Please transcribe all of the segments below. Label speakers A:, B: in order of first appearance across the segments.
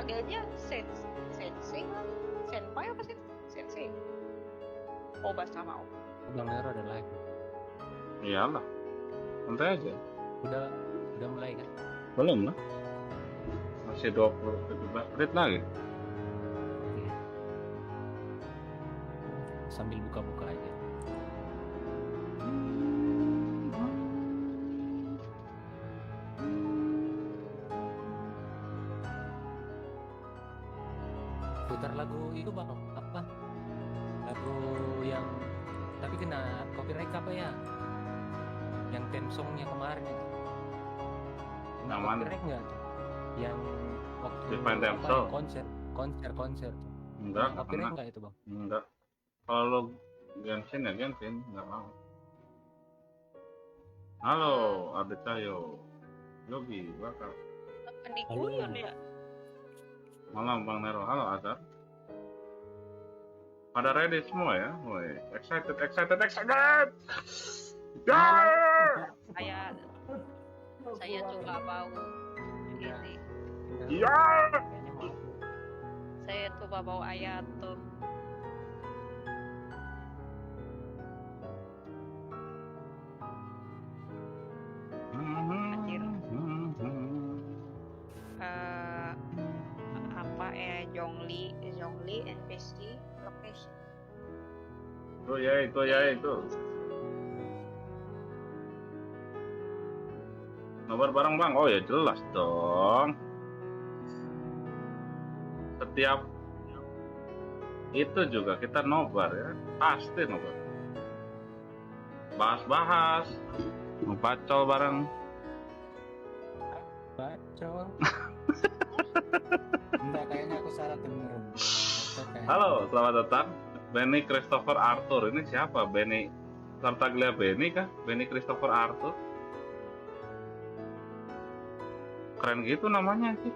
A: Panggilnya Sensei kan? Senpai apa sih? Sensei. Oh, bahasa mau.
B: Bang Nero ada live.
C: Iyalah, santai aja.
B: Udah mulai kan?
C: Belum lah, masih 27 menit lagi.
B: Oke. Sambil buka-buka aja. Putar lagu itu bang, apa? Lagu yang tapi kena copyright apa ya? Yang theme songnya kemarin itu. Kena
C: Yang mana?
B: copyright nggak? Yang waktu
C: Define theme
B: apa,
C: song?
B: konser.
C: Enggak,
B: Kena copyright nggak itu bang?
C: enggak. Kalau lo Genshin ya Genshin, enggak mau. Halo, Ade Cahyo, Yogi, bakal.
A: Pendikuyun ya.
C: Malam Bang Nero, halo Azhar. Pada ready semua ya? Woi, excited. Yeah!
A: Saya juga mau ini.
C: Yeah!
B: Kayaknya mau.
A: Saya coba mau ayat tuh. Anjir. Apa Zhongli NPC location.
C: Itu itu. Nobar bareng Bang. Oh ya jelas dong. Setiap itu juga kita nobar ya. Pasti nobar. Bahas-bahas. Ngebacol bareng.
B: Bacol. Enggak, kayaknya aku salah denger. Bacol kayaknya.
C: Halo, selamat datang. Benny Christopher Arthur. Ini siapa? Benny Tartaglia Benny kah? Benny Christopher Arthur? Keren gitu namanya sih.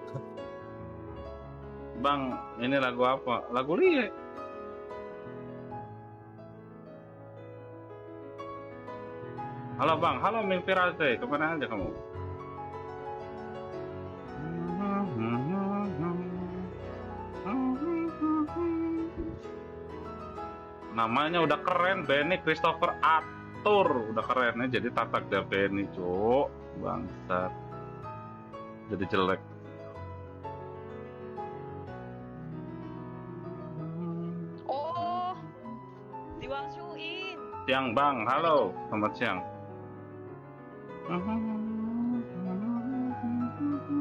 C: Bang, ini lagu apa? Lagu Lie. Halo Bang, halo Mimpi Raze. Kemana aja kamu? Namanya udah keren, Benny Christopher Arthur. Udah keren ya, jadi Tartaglia Benny, cuk. Bangsat. Jadi jelek.
A: Oh, Diwangsuin.
C: Siang Bang, halo. Selamat siang.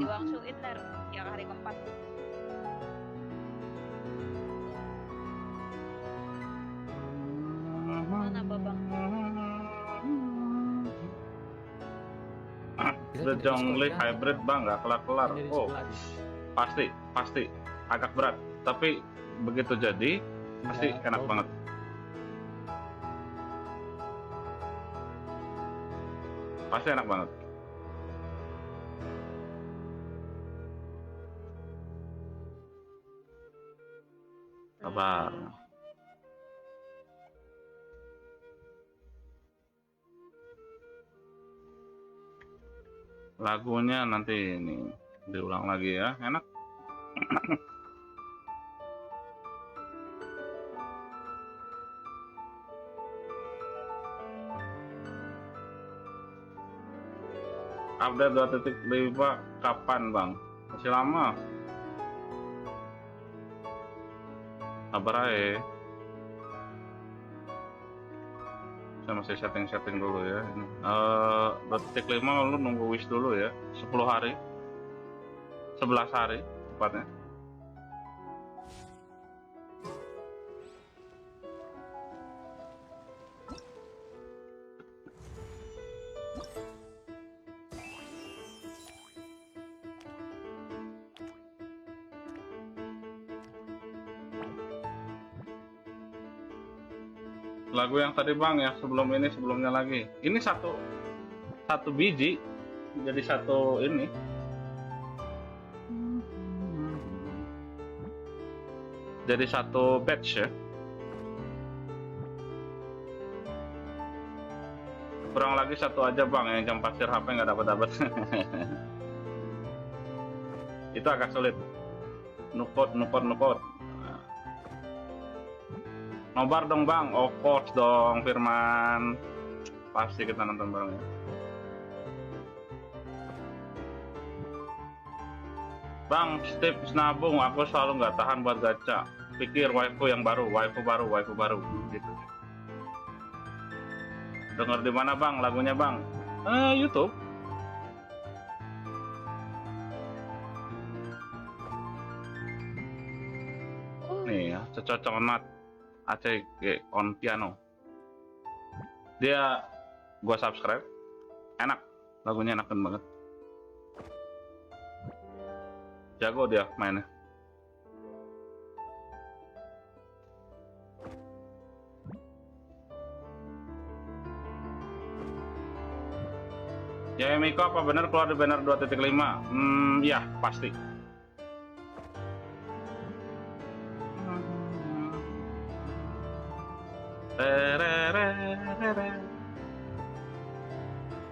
A: Diwangsuin ler yang hari keempat. Mana Babang?
C: The Zhongli hybrid Bang, nggak kelar-kelar. Oh, pasti agak berat. Tapi begitu jadi, pasti enak banget. Pasti enak banget. Sabar. Lagunya nanti ini diulang lagi ya, enak. Update 2.5 kapan Bang? Masih lama. Sabar aja. Saya masih setting dulu ya. 2.5 lu nunggu wish dulu ya. 10 hari. 11 hari tepatnya. Lagu yang tadi Bang, yang sebelumnya lagi. Ini satu biji jadi satu ini. Jadi satu batch ya. Kurang lagi satu aja Bang, yang jam pasir HP nggak dapat. Itu agak sulit. nukot. Nobar dong bang, of course dong Firman. Pasti kita nonton bareng ya. Bang, Steve nabung, aku selalu nggak tahan buat gacha. Pikir waifu yang baru, waifu baru, gitu. Dengar di mana bang, lagunya bang? YouTube. Nih ya, cocok banget. Aceh on piano. Dia gua subscribe. Enak, lagunya enakan banget. Jago dia mainnya. Ya Miko, apa benar keluar di banner 2.5? Ya pasti.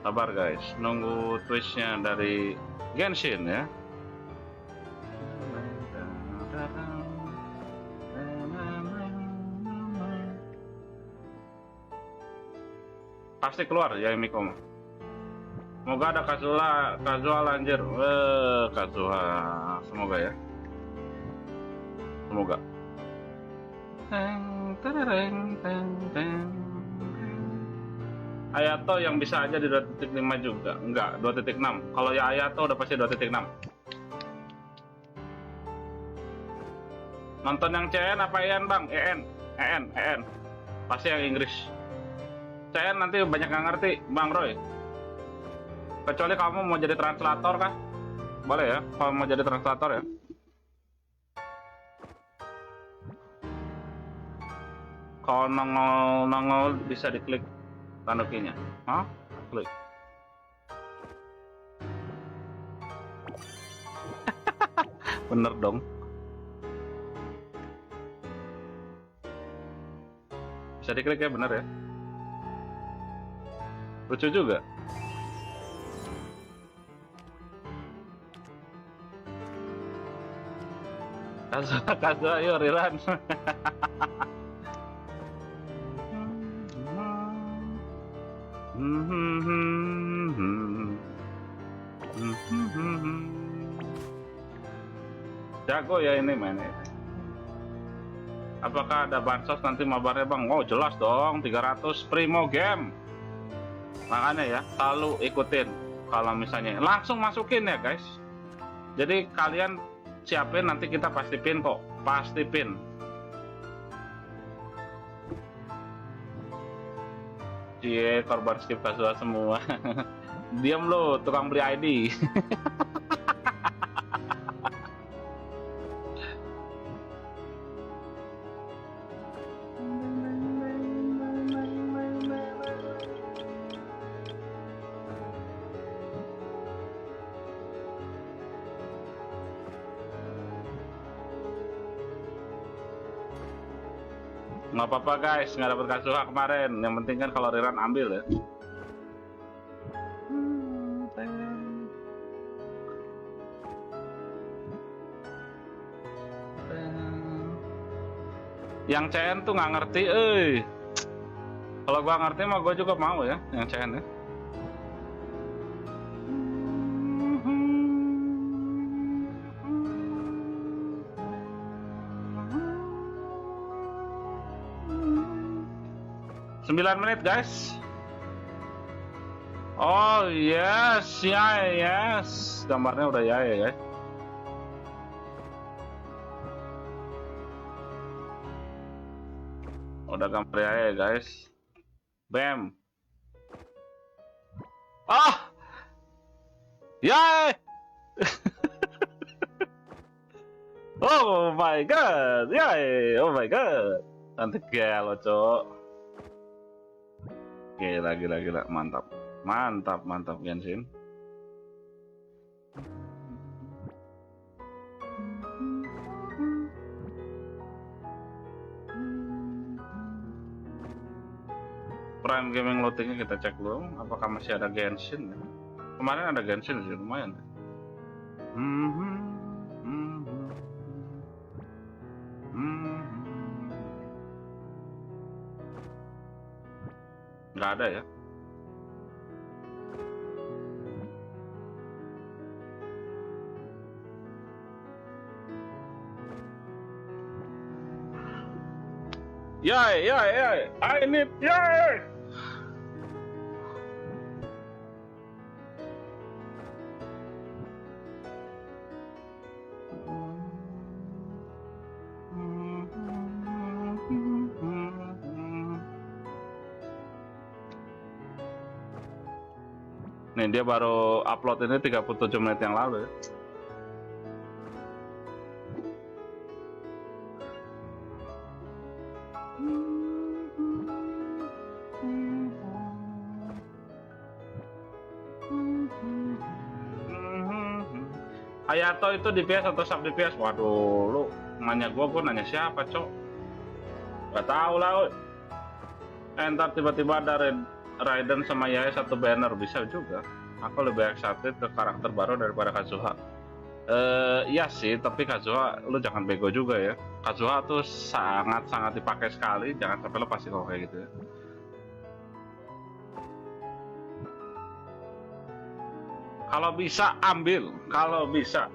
C: Sabar guys, nunggu twistnya dari Genshin ya. Pasti keluar ya Miko. Semoga ada casual anjir. Casual. Semoga ya. Semoga. Ayato yang bisa aja di 2.5 juga. Enggak, 2.6. Kalau ya Ayato udah pasti 2.6. Nonton yang CN apa EN bang? EN. Pasti yang Inggris. CN nanti banyak nggak ngerti Bang Roy. Kecuali kamu mau jadi translator kah? Boleh ya, kalau mau jadi translator ya. Kalau nongol bisa diklik tanda kinya. Hah? Klik. Bener dong. Bisa diklik ya, bener ya. Lucu juga. Kazu, ayo Riran. Jago ya ini mainnya. Apakah ada bansos nanti mabarnya bang? Oh jelas dong, 300 primo game. Makanya ya, selalu ikutin. Kalau misalnya langsung masukin ya guys. Jadi kalian siapin, nanti kita pasti pin kok. Pasti pin. Cie, korban skip casual semua. Diam lo, tukang beli ID. Nggak apa-apa guys, nggak dapat Kazuha kemarin. Yang penting kan kalau Riran ambil ya. Yang CN tuh nggak ngerti, Kalau gua ngerti mah gua juga mau ya, yang CN ya. Sembilan menit guys. Oh yes, yes. Gambarnya udah ya guys. Udah gambar ya guys. Bam. Ah. Yay. Oh my god. Yay. Oh my god. Cantik ya lo, Cok. Gila, mantap Genshin. Prime Gaming loadingnya kita cek dulu, apakah masih ada Genshin ya? Kemarin ada Genshin sih, lumayan. Nggak ada ya. Yay, yay, yay. I need yay. Nih dia baru upload ini 37 menit yang lalu ya. Hayato itu DPS atau sub DPS? Waduh, lu nanya gua nanya siapa, Cok? Gak tahu lah, woy. Entar tiba-tiba ada Raiden sama Yaya satu banner, bisa juga. Aku lebih excited ke karakter baru daripada Kazuha. Iya sih, tapi Kazuha lu jangan bego juga ya. Kazuha tuh sangat-sangat dipakai sekali, jangan sampai lo pasti kalau kayak gitu ya. Kalau bisa ambil, kalau bisa.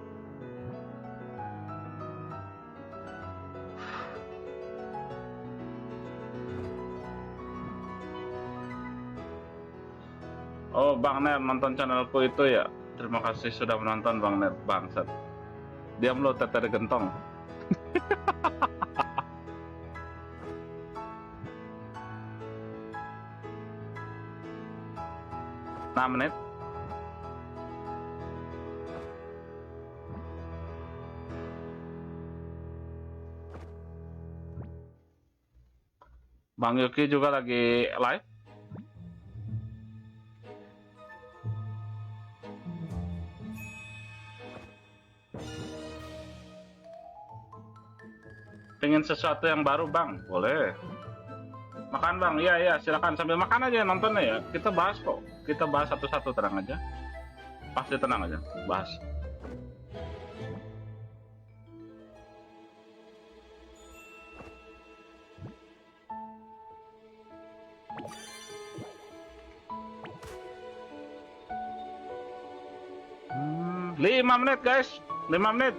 C: Oh, Bang Ner nonton channelku itu ya. Terima kasih sudah menonton Bang Ner, bangsat. Diam lo teter gentong. 6 menit. Bang Yuki juga lagi live. Pengen sesuatu yang baru Bang? Boleh. Makan Bang? Iya silakan sambil makan aja nontonnya ya. Kita bahas kok. Kita bahas satu-satu, tenang aja. Pasti tenang aja, bahas. Lima menit guys, 5 menit.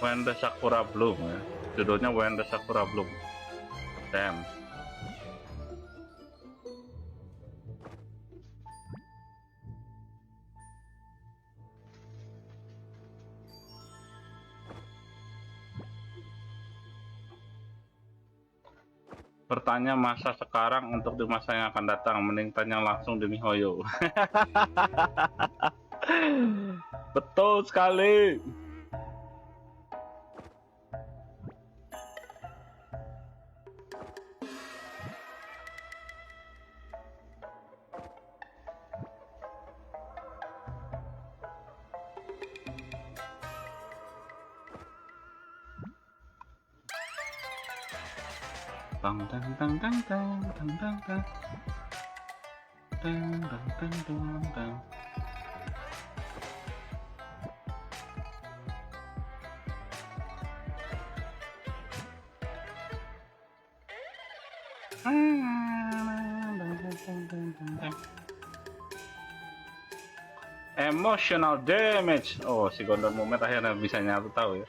C: When the Sakura Bloom ya. Judulnya When the Sakura Bloom. Damn. Bertanya masa sekarang untuk di masa yang akan datang, mending tanya langsung di MiHoYo. Betul sekali. Tang tang tang tang tang tang tang tang tang tang tang tang. Emotional damage. Oh, si Gondor Mumet akhirnya bisa nyatu tahu ya.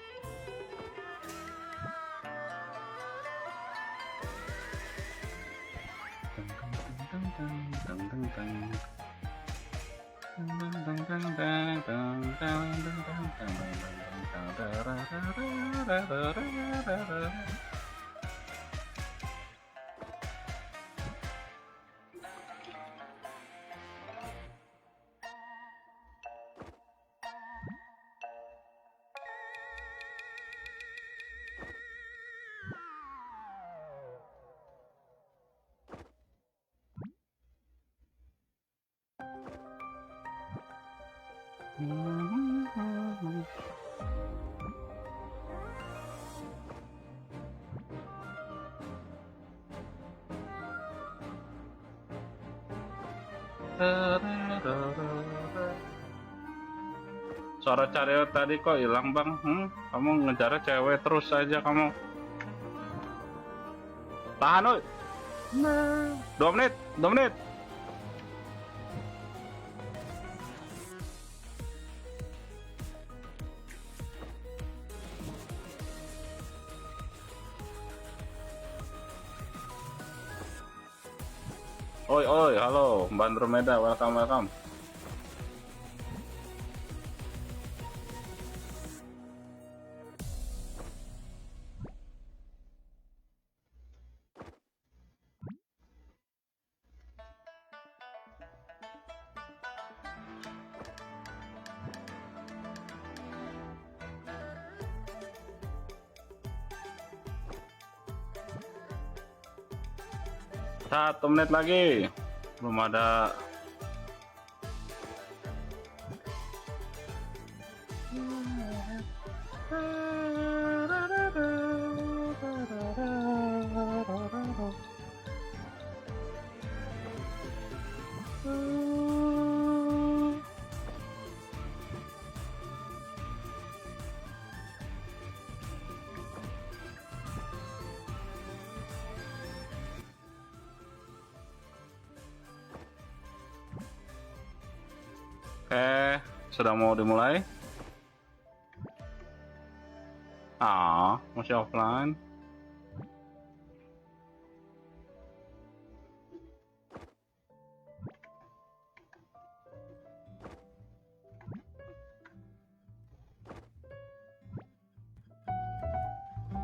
C: Suara Careo tadi kok hilang bang? Kamu ngejar cewek terus aja kamu. Tahan oi. 2 menit, 2 menit. Oi, oi, halo, Mbak Andromeda, welcome, welcome. Satu menit lagi, belum ada. Oke, sudah mau dimulai. Masih offline.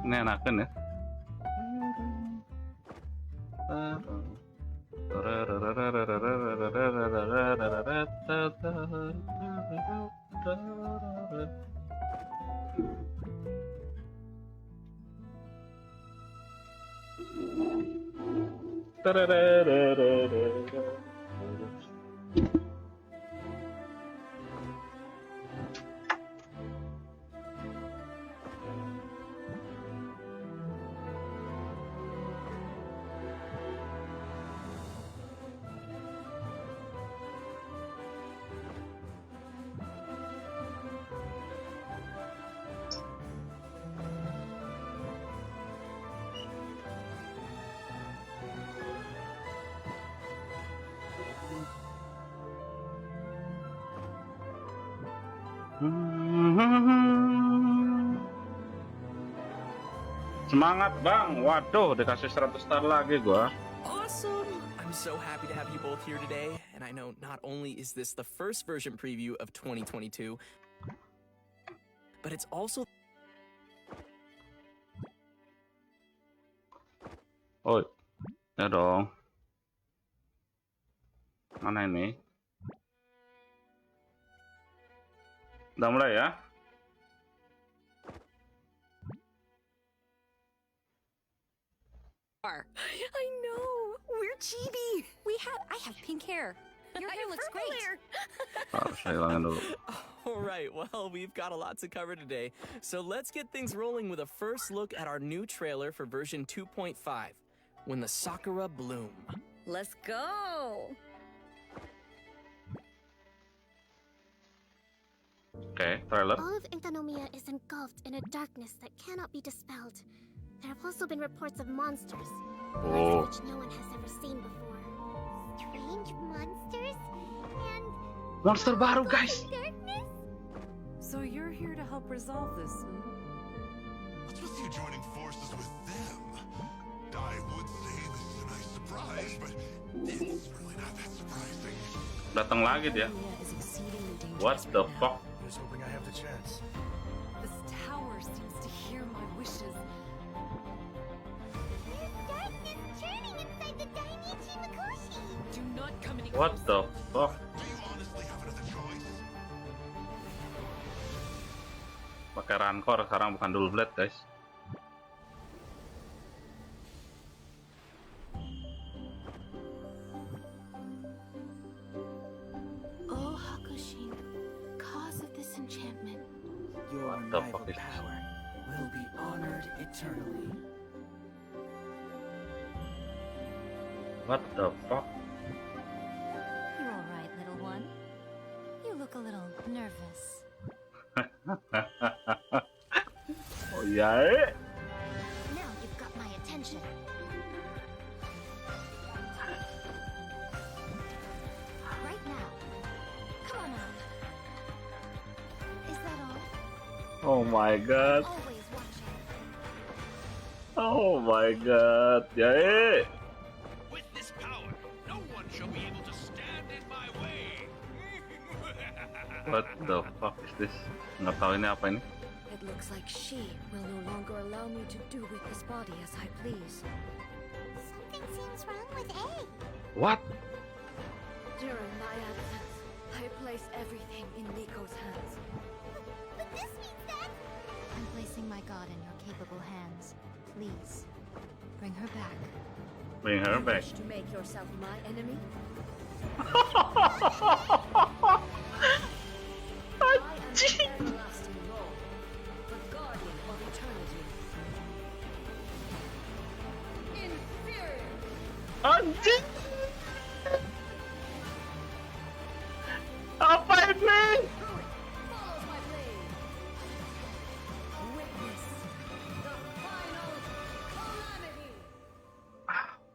C: Ini enakan ya. Semangat bang, waduh dikasih 100 star lagi gua.
D: Awesome! I'm so happy to have you both here today, and I know not only is this the first version preview of 2022, but it's also...
C: Oh, ya dong. Mana ini? Udah mulai ya?
E: I know. We're chibi. I have pink hair. Your hair looks great.
C: Harus saya hilangin dulu.
D: All right, well, we've got a lot to cover today, so let's get things rolling with a first look at our new trailer for version 2.5, When the Sakura Bloom.
E: Let's go.
C: Oke, trailer.
F: All of Intanomiya is engulfed in a darkness that cannot be dispelled. There have also been reports of monsters,
C: Oh.
F: which no one has ever seen before. Strange monsters and
C: Monster baru guys.
F: darkness.
E: So you're here to help resolve this, huh?
G: What's with you joining forces with them? I would say this is a nice surprise, but it's really not that surprising.
C: Datang lagi dia.
E: Intanomiya is exceedingly dangerous
C: What the
E: right now.
C: fuck?
G: Just hoping I have the chance.
E: This tower seems to hear my wishes.
F: There's darkness churning inside the Dainichi Makoshi.
E: Do not come any
C: What the fuck?
G: Do you honestly have another choice?
C: Pakai rancor sekarang bukan dual blade guys.
F: Oh, Hakushin, cause of this enchantment.
D: Your
C: What the fuck
D: unrivaled
C: is this?
D: power will be honored eternally.
C: What the fuck?
E: You're all look a little nervous.
C: Oh iya.
F: Now you've got my attention. Right now. Come on out. Is that all?
C: Oh my god.
F: Always watching.
C: Oh my god. Yae.
H: With this power, no one shall be able to stand in my way.
C: What the fuck is this? Nggak tahu ini apa ini.
I: It looks like she will no longer allow me to do with this body as I please.
F: Something seems wrong with A.
C: What?
I: During my absence, I place everything in Miko's hands.
F: But this means that...
E: I'm placing my god in your capable hands. Please, bring her back.
C: Bring her back.
I: Wish to make yourself my enemy? I am the everlasting Lord, the guardian of eternity. Inferior!
C: Anjing. Apa ini?
I: Follows my blade. Witness the final calamity.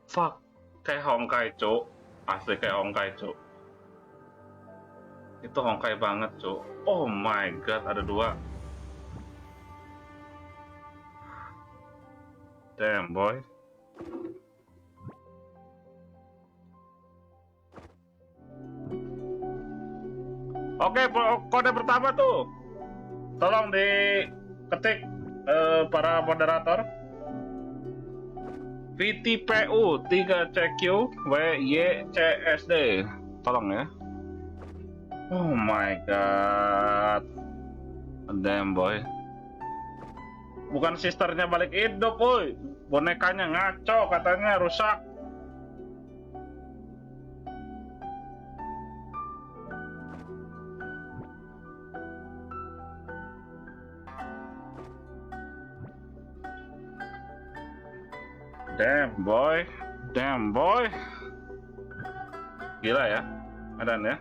C: Fuck. Kayak Honkai, Cuk. Asli kayak Honkai, Cuk. Itu Honkai banget, Cuk. Oh my god, ada 2. Damn, boy. Oke, kode pertama tuh. Tolong diketik para moderator. VTPU 3CQ WYCSD. Tolong ya. Oh my god. Damn boy. Bukan sisternya balik hidup, boy. Bonekanya ngaco, katanya rusak. Damn boy. Damn boy. Gila ya. Medan ya.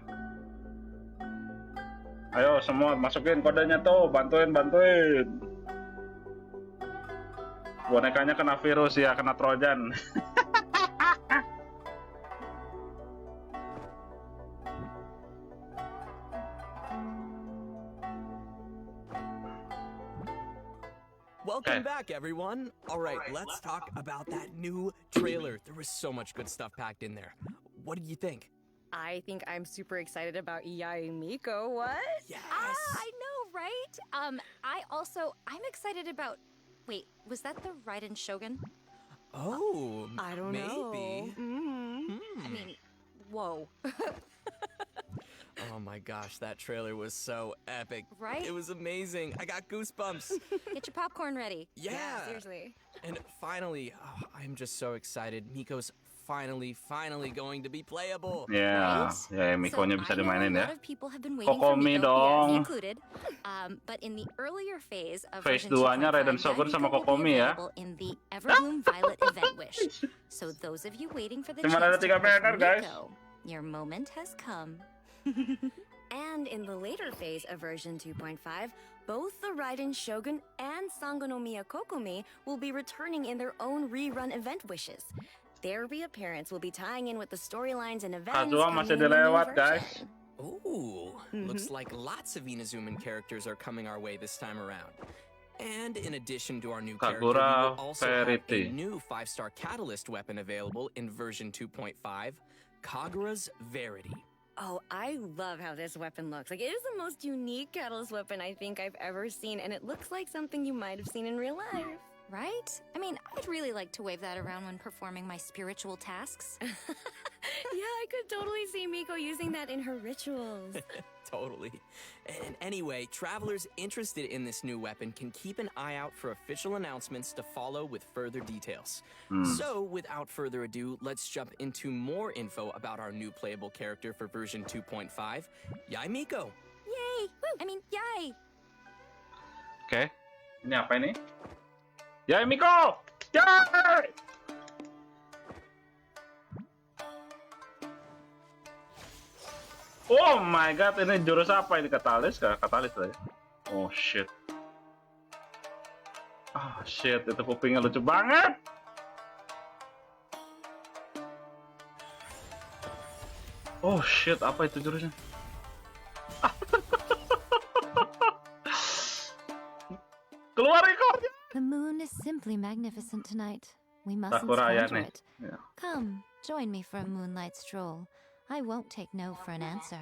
C: Ayo semua masukin kodenya tuh, bantuin. Bonekanya kena virus ya, kena trojan.
D: Welcome back, everyone. All right, let's talk about that new trailer. There was so much good stuff packed in there. What did you think?
I: I think I'm super excited about Yai Miko. What?
D: Yes.
E: I know, right? I'm excited about. Wait, was that the Raiden Shogun?
D: Oh,
I: I don't know.
D: maybe.
E: I mean, whoa.
D: Oh my gosh, that trailer was so epic.
E: Right?
D: It was amazing. I got goosebumps.
E: Get your popcorn ready.
D: Yeah.
I: Seriously.
D: And finally, I'm just so excited. Miko's finally going to be playable.
C: Ya,
E: Right?
C: ya Mikonya bisa
E: I know
C: dimainin
E: a
C: ya.
E: lot of people have been waiting
C: Kokomi
E: for Miko,
C: dong.
E: me included. But in the earlier phase of
C: Phase
E: version
C: 2-nya
E: 2.5,
C: Raiden Shogun
E: Yai
C: sama
E: Miko will be
C: Kokomi ya.
E: available in the Everbloom Violet event wish. So those of you waiting for the
C: Cuman ada
E: chance to
C: 3
E: play
C: banner, guys.
E: Miko, your moment has come.
I: And in the later phase of version 2.5, both the Raiden Shogun and Sangonomiya Kokomi will be returning in their own rerun event wishes. Their reappearance will be tying in with the storylines and events
C: Kazuha
I: coming
C: masih
I: in the new
C: dilewat, guys.
I: version.
D: Ooh, looks like lots of Inazuman characters are coming our way this time around. And in addition to our new character, we
C: Sakura
D: will also have a
C: Verity.
D: new 5-star Catalyst weapon available in version 2.5, Kagura's Verity.
I: Oh, I love how this weapon looks. Like, it is the most unique Catalyst weapon I think I've ever seen, and it looks like something you might have seen in real life.
E: Right? I mean, I'd really like to wave that around when performing my spiritual tasks.
I: Yeah, I could totally see Miko using that in her rituals.
D: Totally. And anyway, travelers interested in this new weapon can keep an eye out for official announcements to follow with further details. So, without further ado, let's jump into more info about our new playable character for version 2.5, Yai Miko.
E: Yay! I mean, yay!
C: Oke. Ini apa ini? Yai Miko! Yai! Oh my god, ini jurus apa ini? Katalis kah? Katalis lah ya. Oh shit. Ah shit, itu kupingnya lucu banget. Oh shit, apa itu jurusnya? Keluar ekornya.
J: The moon is simply magnificent tonight. We mustn't
C: Sakura
J: squander
C: Ayane.
J: it.
C: Yeah.
J: Come, join me for a moonlight stroll. I won't take no for an answer.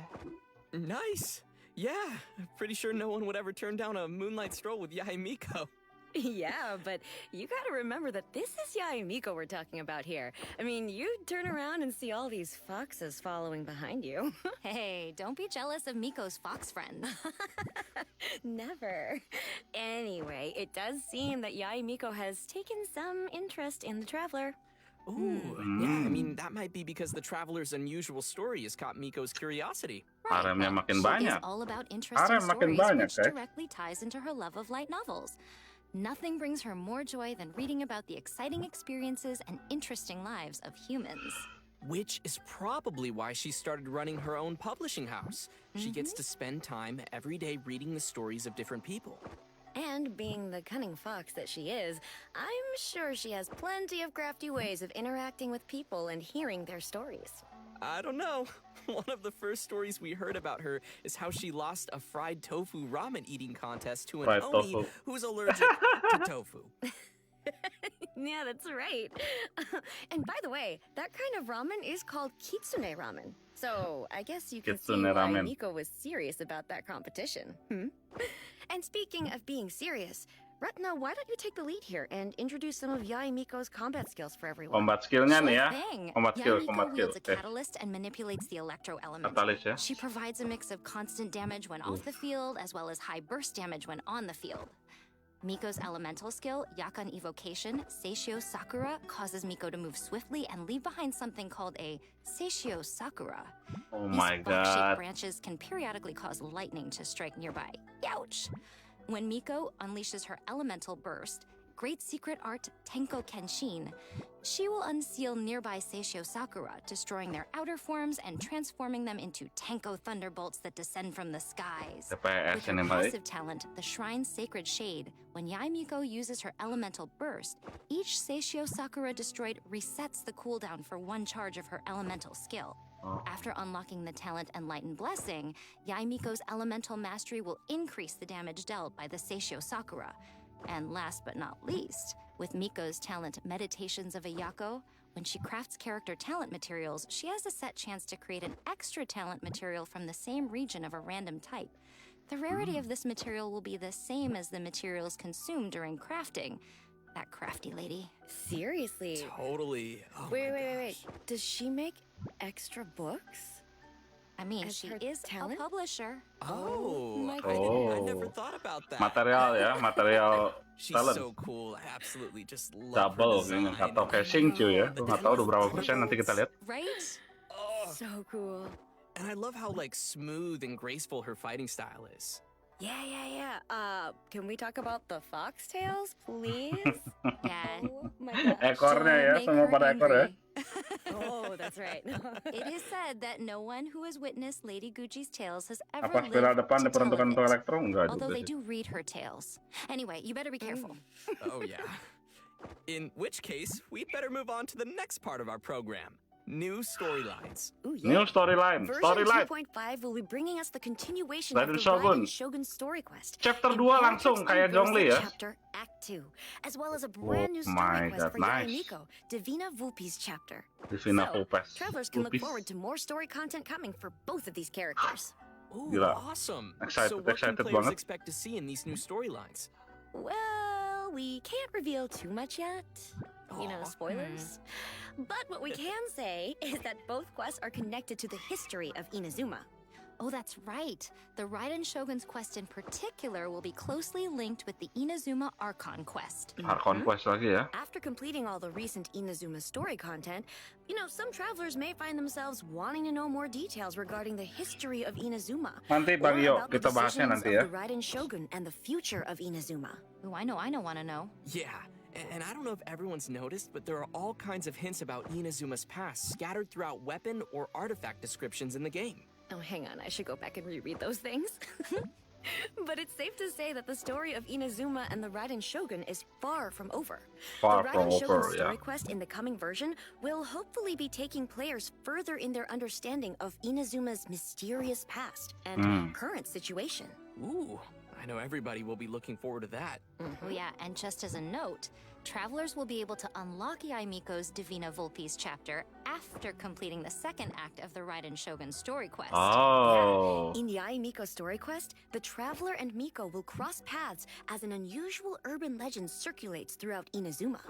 D: Nice. Yeah, I'm pretty sure no one would ever turn down a moonlight stroll with Yae Miko.
I: Yeah, but you gotta remember that this is Yae Miko we're talking about here. I mean, you'd turn around and see all these foxes following behind you.
E: Hey, don't be jealous of Miko's fox friends.
I: Never. Anyway, it does seem that Yae Miko has taken some interest in the traveler.
D: Ooh, yeah, I mean, that might be because the traveler's unusual story has caught Miko's curiosity.
C: Haremnya makin
E: She
C: banyak.
E: is all about interesting
C: Harem makin
E: stories,
C: banyak,
E: which
C: guys.
E: directly ties into her love of light novels. Nothing brings her more joy than reading about the exciting experiences and interesting lives of humans.
D: Which is probably why she started running her own publishing house. She gets to spend time every day reading the stories of different people.
I: And being the cunning fox that she is, I'm sure she has plenty of crafty ways of interacting with people and hearing their stories.
D: I don't know. One of the first stories we heard about her is how she lost a fried tofu ramen eating contest to an
C: Fried
D: Oni
C: tofu.
D: who's allergic to tofu.
I: Yeah, that's right. And by the way, that kind of ramen is called kitsune ramen. So I guess you can see
C: Kitsune
I: why
C: ramen.
I: Miko was serious about that competition. And speaking of being serious, Retna, why don't you take the lead here and introduce some of Yae Miko's combat skills for everyone?
C: Combat skillnya nih ya.
E: Thing.
C: Combat skill,
E: Yae
C: combat
E: Miko
C: skill.
E: wields a
C: Oke.
E: catalyst and manipulates the electro element.
C: Katalis ya.
E: She provides a mix of constant damage when off the field, as well as high burst damage when on the field. Miko's elemental skill, Yakan Evocation, Seishio Sakura, causes Miko to move swiftly and leave behind something called a Seishio Sakura.
C: Oh
E: These
C: my
E: box-shaped
C: god.
E: branches can periodically cause lightning to strike nearby. Ouch! When Miko unleashes her elemental burst, Great Secret Art Tenko Kenshin, she will unseal nearby Seishio Sakura, destroying their outer forms and transforming them into Tenko thunderbolts that descend from the skies.
C: TPS
E: With her
C: ini Mbak.
E: passive talent, the Shrine's Sacred Shade, when Yae Miko uses her elemental burst, each Seishio Sakura destroyed resets the cooldown for one charge of her elemental skill.
C: Oh.
E: After unlocking the talent Enlightened Blessing, Yae Miko's elemental mastery will increase the damage dealt by the Seishio Sakura. And last but not least, with Miko's talent Meditations of a Yako, when she crafts character talent materials, she has a set chance to create an extra talent material from the same region of a random type. The rarity of this material will be the same as the materials consumed during crafting. That crafty lady.
I: Seriously?
D: Totally. Oh
I: Wait,
D: my
I: wait, wait, wait.
D: gosh.
I: Does she make extra books?
E: I mean,
I: As
E: she
I: her
E: is
I: talent?
E: a publisher.
D: Oh,
I: my
D: I
C: goodness.
D: never thought about that.
C: Material ya, material
D: She's
C: talent.
D: so cool. I absolutely just love her
C: Double
D: design.
C: ini nggak tahu casing cuy ya. Gue nggak tahu udah berapa persen, nanti kita lihat.
E: Right?
D: Oh,
I: So cool.
D: and I love how like smooth and graceful her fighting style is.
I: Yeah. Can we talk about the foxtails, please?
E: Yeah.
I: Oh my gosh.
C: Ekornya ya,
E: Make
C: semua
E: her
C: pada ekor ya.
E: angry.
I: Oh, that's right.
E: It is said that no one who has witnessed Lady Gucci's tales has ever
C: Apa
E: lived
C: spiral depan
E: to tell
C: diperuntukkan
E: of
C: untuk
E: it.
C: elektro? Enggak
E: Although
C: juga
E: they
C: sih.
E: do read her tales. Anyway, you better be careful.
D: Oh yeah. In which case, we'd better move on to the next part of our program. New storylines.
I: Ooh,
C: New storyline,
I: Version
C: storyline.
I: 2.5 will be bringing us the continuation
C: Raiden
I: of the
C: Shogun.
I: Raiden Shogun story quest.
C: Chapter
I: In
C: 2 langsung
I: Paratrix
C: kayak
I: Unveils
C: Zhongli
I: the
C: ya.
I: Chapter Act 2, as well as a brand new
C: Oh my
I: story quest
C: God,
I: for Yae
C: nice.
I: Miko, Divina Vulpi's chapter.
C: Divina
I: So,
C: Vulpes.
I: travelers can look
C: Vulpes.
I: forward to more story content coming for both of these characters.
D: Ooh,
C: Gila.
D: awesome.
C: Excited-
D: so what can
C: excited
D: players
C: banget.
D: expect to see in these new storylines?
I: Well, we can't reveal too much yet. You know,
D: Aw.
I: spoilers. But what we can say is that both quests are connected to the history of Inazuma.
E: Oh, that's right. The Raiden Shogun's quest in particular will be closely linked with the Inazuma Archon quest.
C: Archon Quest lagi ya.
I: After completing all the recent Inazuma story content, you know, some travelers may find themselves wanting to know more details regarding the history of Inazuma.
C: Nanti
I: or
C: Bang Yo,
I: about the
C: kita bahasnya
I: decisions
C: nanti ya.
I: of the Raiden Shogun and the future of Inazuma.
E: Ooh, I want to know.
D: Yeah, and I don't know if everyone's noticed, but there are all kinds of hints about Inazuma's past scattered throughout weapon or artifact descriptions in the game.
I: Oh, hang on, I should go back and reread those things. But it's safe to say that the story of Inazuma and the Raiden Shogun is far from over.
C: Far
I: the
C: from
I: Raiden Shogun
C: over,
I: story
C: yeah.
I: quest in the coming version will hopefully be taking players further in their understanding of Inazuma's mysterious past and current situation.
D: Ooh, I know everybody will be looking forward to that.
E: Oh yeah, and just as a note, travelers will be able to unlock Yaemiko's Divina Volpes chapter after completing the second act of the Raiden Shogun story quest.
C: Oh.
I: In the Yaemiko story quest, the traveler and Miko will cross paths as an unusual urban legend circulates throughout Inazuma.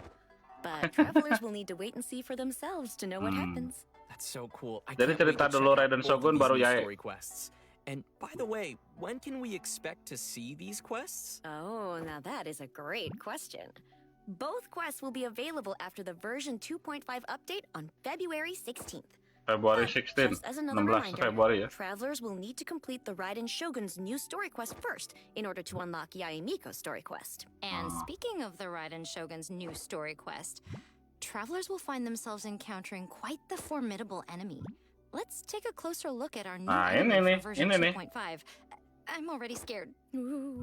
I: But travelers will need to wait and see for themselves to know what happens.
D: That's so cool. I
C: Jadi
D: can't wait
C: cerita
D: to
C: dulu
D: check out
C: Raiden
D: both of
C: Shogun
D: these
C: baru
D: new
C: Yae.
D: story quests. And by the way, when can we expect to see these quests?
I: Oh, now that is a great question. Both quests will be available after the version 2.5 update on February 16th.
C: February
I: But
C: 16,
I: just as another
C: 16
I: reminder,
C: Februari ya.
I: travelers will need to complete the Raiden Shogun's new story quest first in order to unlock Yaemiko's story quest.
E: And speaking of the Raiden Shogun's new story quest, travelers will find themselves encountering quite the formidable enemy. Let's take a closer look at our new enemy
C: ini
E: for version
C: nih.
E: 2.5. I'm already scared.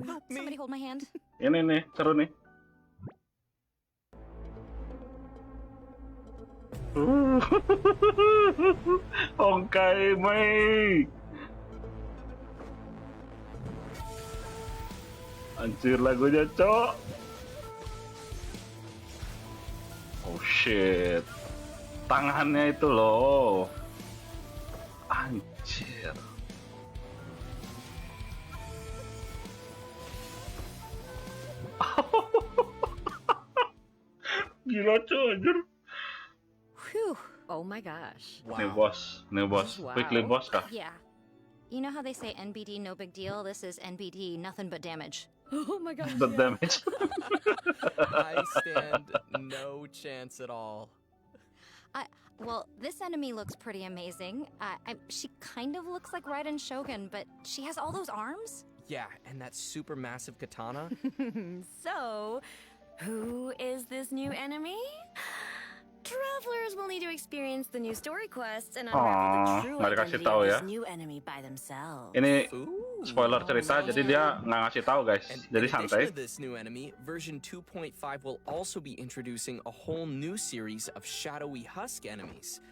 D: Help me.
E: Somebody hold my hand.
C: Ini nih, seru nih. Honkai Mei. Anjir lagunya, Cok. Oh shit. Tangannya itu loh. Anjir. Gila, Cok, anjir.
E: Whew.
I: Oh my gosh.
C: New boss.
I: Wow.
C: Quickly boss kah?
E: Yeah. You know how they say NBD no big deal? This is NBD nothing but damage.
I: Oh my gosh.
C: The damage.
D: I stand no chance at all.
E: Well, this enemy looks pretty amazing. She kind of looks like Raiden Shogun, but she has all those arms?
D: Yeah, and that super massive katana.
I: So, who is this new enemy? Travelers will need to experience the new story quests and unravel the true
C: nggak dikasih
I: identity
C: tahu
I: of
C: ya.
I: this new enemy by themselves.
C: Ini
D: Ooh.
C: spoiler cerita, jadi dia nggak ngasih tahu guys.
D: And
C: Jadi
D: in addition
C: santai.
D: to this new enemy, version 2.5 will also be introducing a whole new series of shadowy husk enemies.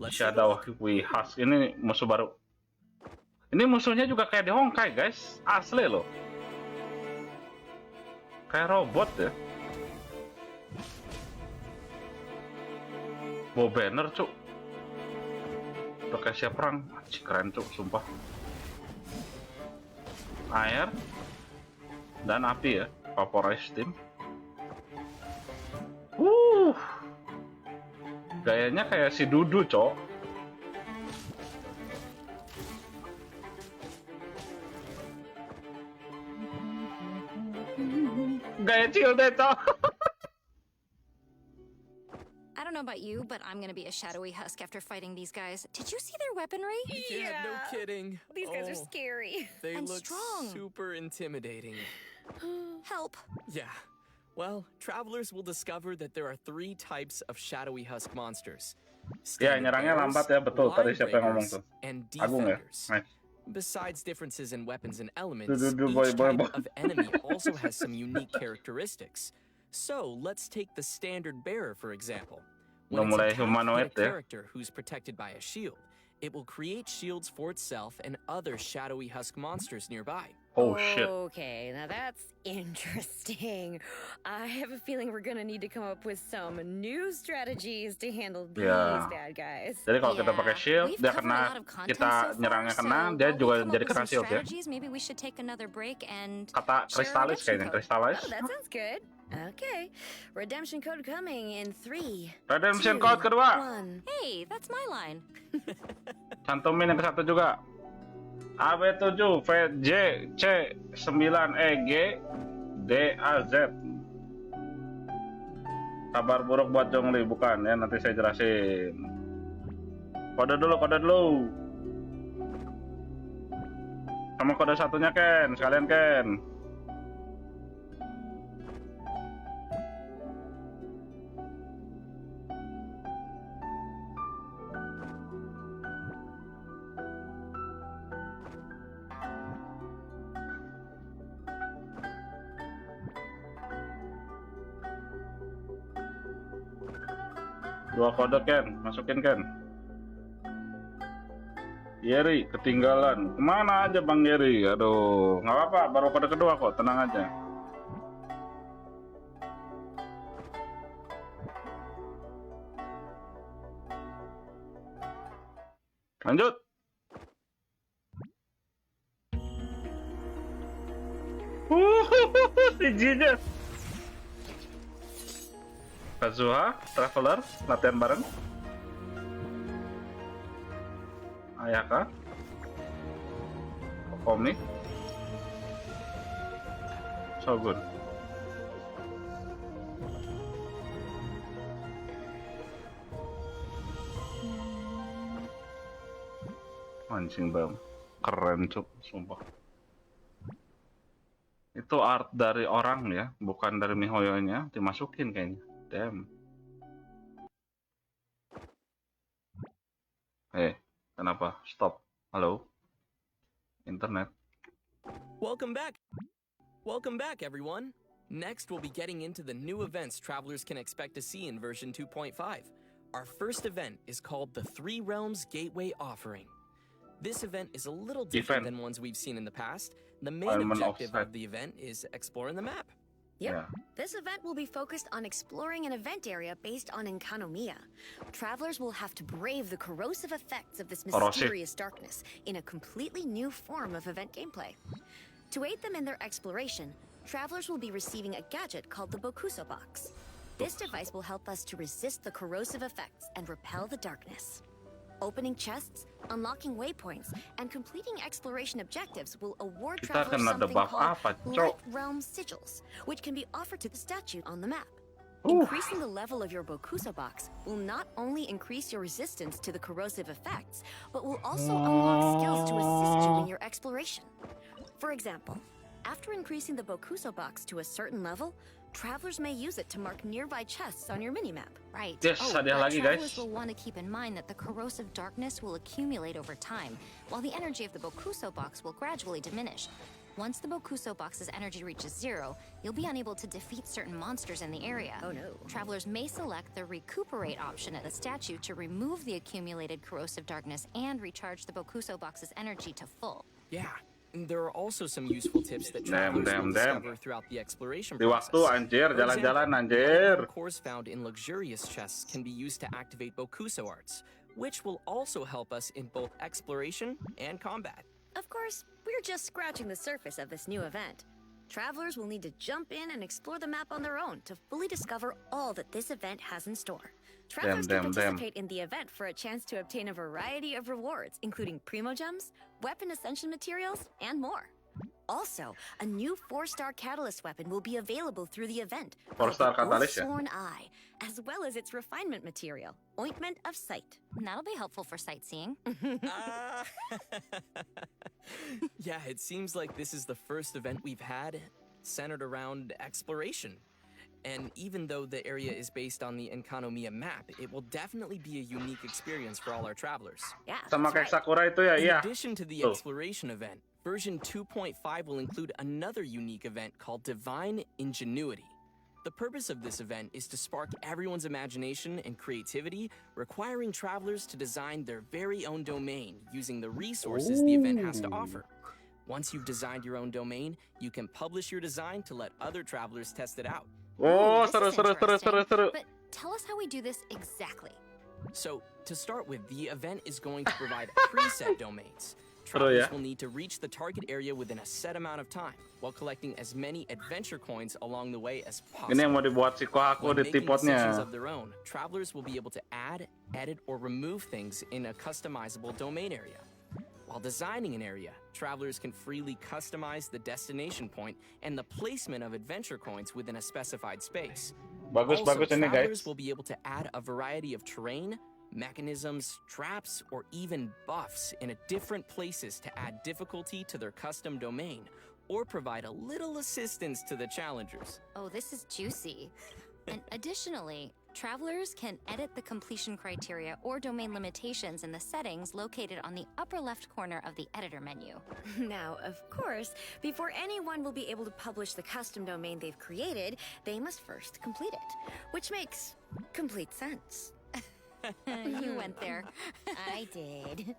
D: Let's take a
C: Shadow
D: look.
C: We Husk ini musuh baru. Ini musuhnya juga kayak di Honkai guys, asli loh. Kayak robot ya. Bawa banner cuk. Udah kayak siap perang. Anjir, keren cuk, sumpah. Air dan api ya, vaporize steam. Gayanya kayak si Dudu, cok. Gaya chill deh, cok.
E: I don't know about you, but I'm gonna be a shadowy husk after fighting these guys. Did you see their weaponry?
D: Yeah, no kidding.
I: These guys are
D: Oh,
I: scary.
D: They
E: and
D: look
E: strong.
D: super intimidating.
E: Help.
D: Yeah. Well, travelers will discover that there are 3 types of shadowy husk monsters.
C: Ya,
D: Standard
C: nyerangnya
D: bearers,
C: lambat ya, betul. Tadi
D: line
C: siapa yang ngomong
D: breakers,
C: tuh?
D: and
C: Agung ya?
D: defenders.
C: Nice.
D: Besides differences in weapons and elements,
C: Duh,
D: each
C: boy,
D: type
C: boy.
D: of enemy also has some unique characteristics. So, let's take the standard bearer, for example.
C: Udah
D: When
C: mulai
D: it's attacked
C: humanoid
D: with a
C: ya.
D: character who's protected by a shield, it will create shields for itself and other shadowy husk monsters nearby.
C: Oh shit.
I: Okay, now that's interesting. I have a feeling we're gonna need to come up with some new strategies to handle these
C: Ya.
I: bad guys.
C: Jadi kalau kita pakai shield,
E: We've
C: dia
E: covered a
C: kena,
E: lot of content
C: kita
E: so far,
C: nyerangnya
E: so
C: kena, dia
E: while we
C: juga
E: come up
C: jadi
E: with
C: kena
E: some
C: shield ya.
E: strategies, maybe we should take another break and
C: Kata
E: share a
C: kristalis
E: redemption
C: kayaknya,
E: code.
C: kristalis.
I: Oh, that sounds good. Okay, redemption code coming in 3.
C: Redemption
I: 2,
C: code kedua.
I: 1.
E: Hey, that's my line.
C: Cantumin yang ke satu juga. AB7 VJ9EG DAZ. Kabar buruk buat Zhongli, bukan ya, nanti saya jelasin. Kode dulu. Sama kode satunya Ken, sekalian Ken. 2 kode Ken, masukin Ken. Yeri ketinggalan. Kemana aja Bang Yeri? Aduh, nggak apa-apa, baru kode kedua kok, tenang aja. Lanjut. Izinnya. Kazuha, Traveler, latihan bareng. Ayaka, Kokomi, Shogun. Mancing bang, keren cuk, sumpah. Itu art dari orang ya, bukan dari Mihoyo-nya, dimasukin kayaknya. Damn. Kenapa? Stop. Halo? Internet.
D: Welcome back. Welcome back, everyone. Next, we'll be getting into the new events travelers can expect to see in version 2.5. Our first event is called the Three Realms Gateway Offering. This event is a little different than ones we've seen in the past. The main objective of the event is exploring the map.
I: Yep. Yeah. This event will be focused on exploring an event area based on Enkanomiya. Travelers will have to brave the corrosive effects of this mysterious darkness in a completely new form of event gameplay. To aid them in their exploration, travelers will be receiving a gadget called the Bokuso Box. This device will help us to resist the corrosive effects and repel the darkness. Opening chests, unlocking waypoints, and completing exploration objectives will award travelers something called Light Realm Sigils, which can be offered to the statue on the map. Increasing the level of your Bokuso Box will not only increase your resistance to the corrosive effects, but will also unlock skills to assist you in your exploration. For example, after increasing the Bokuso Box to a certain level, travelers may use it to mark nearby chests on your minimap.
E: Right.
C: Yes,
E: travelers will want to keep in mind that the corrosive darkness will accumulate over time, while the energy of the Bokuso Box will gradually diminish. Once the Bokuso Box's energy reaches 0, you'll be unable to defeat certain monsters in the area.
I: Oh no.
E: Travelers may select the Recuperate option at the statue to remove the accumulated corrosive darkness and recharge the Bokuso Box's energy to full.
D: Yeah. There are also some useful tips that travelers will discover throughout the exploration process. Cores found in luxurious chests can be used to activate Bokuso arts, which will also help us in both exploration and combat.
I: Of course, we're just scratching the surface of this new event. Travelers will need to jump in and explore the map on their own to fully discover all that this event has in store. Travelers can participate in the event for a chance to obtain a variety of rewards, including Primo Gems, weapon ascension materials, and more. Also, a new 4-star Catalyst weapon will be available through the event,
C: 4-star Catalyst,
I: Sworn Eye, as well as its refinement material, Ointment of Sight.
E: That'll be helpful for sightseeing.
D: Yeah, it seems like this is the first event we've had centered around exploration. And even though the area is based on the Enkanomiya map, it will definitely be a unique experience for all our travelers.
I: Yeah,
C: sama kayak Sakura itu ya,
D: In addition to the exploration event, version 2.5 will include another unique event called Divine Ingenuity. The purpose of this event is to spark everyone's imagination and creativity, requiring travelers to design their very own domain using the resources the event has to offer. Once you've designed your own domain, you can publish your design to let other travelers test it out.
C: Oh, seru.
E: But tell us how we do this exactly.
D: So, to start with, the event is going to provide preset domains. Travelers will need to reach the target area within a set amount of time, while collecting as many adventure coins along the way as possible.
C: Ini yang mau dibuat si Kohaku di tipotnya.
D: Of their own, travelers will be able to add, edit, or remove things in a customizable domain area. While designing an area, travelers can freely customize the destination point and the placement of adventure coins within a specified space.
C: Bagus ini,
D: travelers
C: guys.
D: will be able to add a variety of terrain, mechanisms, traps, or even buffs in different places to add difficulty to their custom domain, or provide a little assistance to the challengers.
E: Oh, this is juicy. And additionally, travelers can edit the completion criteria or domain limitations in the settings located on the upper left corner of the editor menu.
I: Now, of course, before anyone will be able to publish the custom domain they've created, they must first complete it, which makes complete sense.
E: You went there.
I: I did.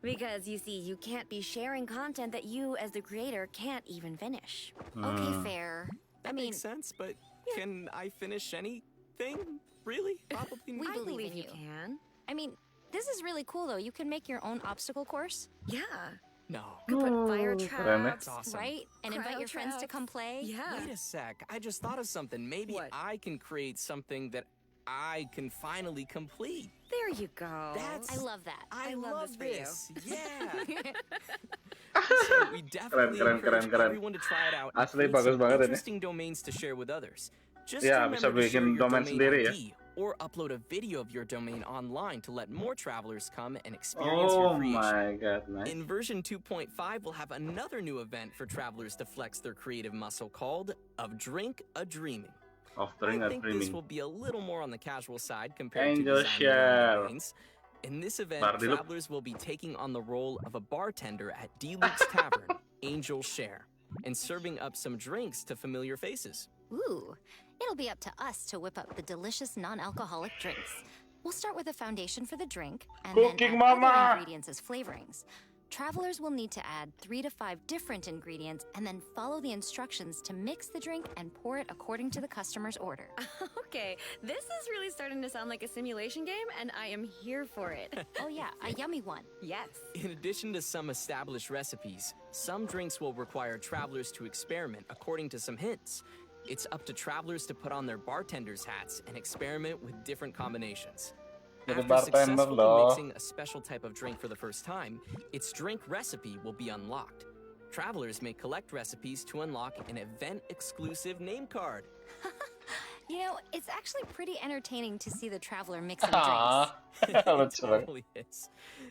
I: Because you see, you can't be sharing content that you, as the creator, can't even finish.
E: Okay, fair.
D: That makes sense, but can I finish anything? Really? Probably not.
E: We believe in you.
I: can.
E: I mean, this is really cool though. You can make your own obstacle course,
I: Yeah.
D: No.
I: You could put fire
C: keren ya.
I: traps.
D: That's awesome.
E: right? And invite
I: Cryo
E: your friends to
I: traps.
E: come play.
I: Yeah.
D: Wait a sec. I just thought of something. Maybe
I: What?
D: I can create something that I can finally complete.
I: There you go.
D: That's-
E: I love that.
D: I
I: love
D: love
I: this for you.
D: this. Yeah. So we definitely
C: Keren,
D: encourage
C: keren, keren.
D: everyone to try it out.
C: Asli
D: and create
C: bagus
D: some
C: banget ini.
D: interesting domains to share with others. Just
C: Ya,
D: remember
C: bisa
D: to share
C: bikin
D: your
C: domain sendiri ya.
D: ID or upload a video of your domain online to let more travelers come and experience your
C: Oh
D: creation.
C: my god, nice.
D: In version 2.5, we'll have another new event for travelers to flex their creative muscle called Of Drink a Dreaming.
C: Of Drink
D: I
C: a
D: think this
C: Dreaming.
D: will be a little more on the casual side compared
C: Angel
D: to designing
C: Share.
D: domains. In this event,
C: Bar di loop.
D: travelers will be taking on the role of a bartender at D-Luke's Tavern, Angel Share, and serving up some drinks to familiar faces.
E: Ooh, it'll be up to us to whip up the delicious non-alcoholic drinks. We'll start with a foundation for the drink, and
C: Cooking
E: then add other
C: mama!
E: ingredients as flavorings. Travelers will need to add 3 to 5 different ingredients and then follow the instructions to mix the drink and pour it according to the customer's order.
I: Okay, this is really starting to sound like a simulation game, and I am here for it.
E: Oh yeah, a yummy one.
I: Yes.
D: In addition to some established recipes, some drinks will require travelers to experiment according to some hints. It's up to travelers to put on their bartender's hats and experiment with different combinations.
C: Jadi
D: After
C: bartender
D: successfully
C: loh.
D: mixing a special type of drink for the first time, its drink recipe will be unlocked. Travelers may collect recipes to unlock an event-exclusive name card.
E: You know, it's actually pretty entertaining to see the traveler mixing
C: Ah,
E: drinks.
D: It
C: lucu banget.
D: totally is.